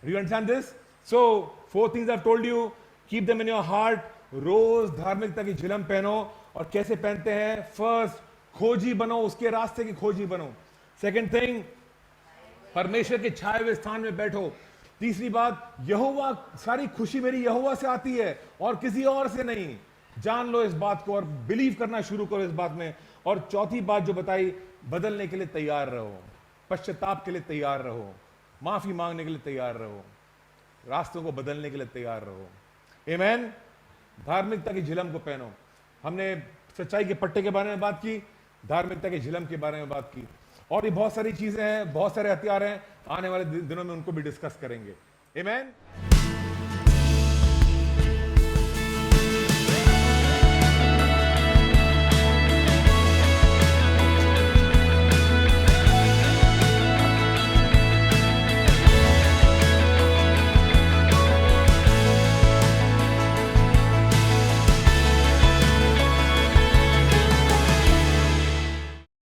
You understand this? So 4 things I've told you, keep them in your heart. रोज धार्मिकता की झिलम पहनो. और कैसे पहनते हैं? फर्स्ट, खोजी बनो, उसके रास्ते की खोजी बनो. सेकंड थिंग, परमेश्वर के छाए हुए स्थान में बैठो. तीसरी बात, यहोवा, सारी खुशी मेरी यहोवा से आती है और किसी और से नहीं. जान लो इस बात को और बिलीव करना शुरू करो इस बात में. और चौथी बात जो बताई, बदलने के लिए तैयार रहो, पश्चाताप के लिए तैयार रहो, माफी मांगने के लिए तैयार रहो, रास्तों को बदलने के लिए तैयार रहो. आमीन. धार्मिकता की झिलम को पहनो. हमने सच्चाई के पट्टे के बारे में बात की, धार्मिकता की झिलम के बारे में बात की, और भी बहुत सारी चीजें हैं, बहुत सारे हथियार हैं. आने वाले दिनों में उनको भी डिस्कस करेंगे. आमीन.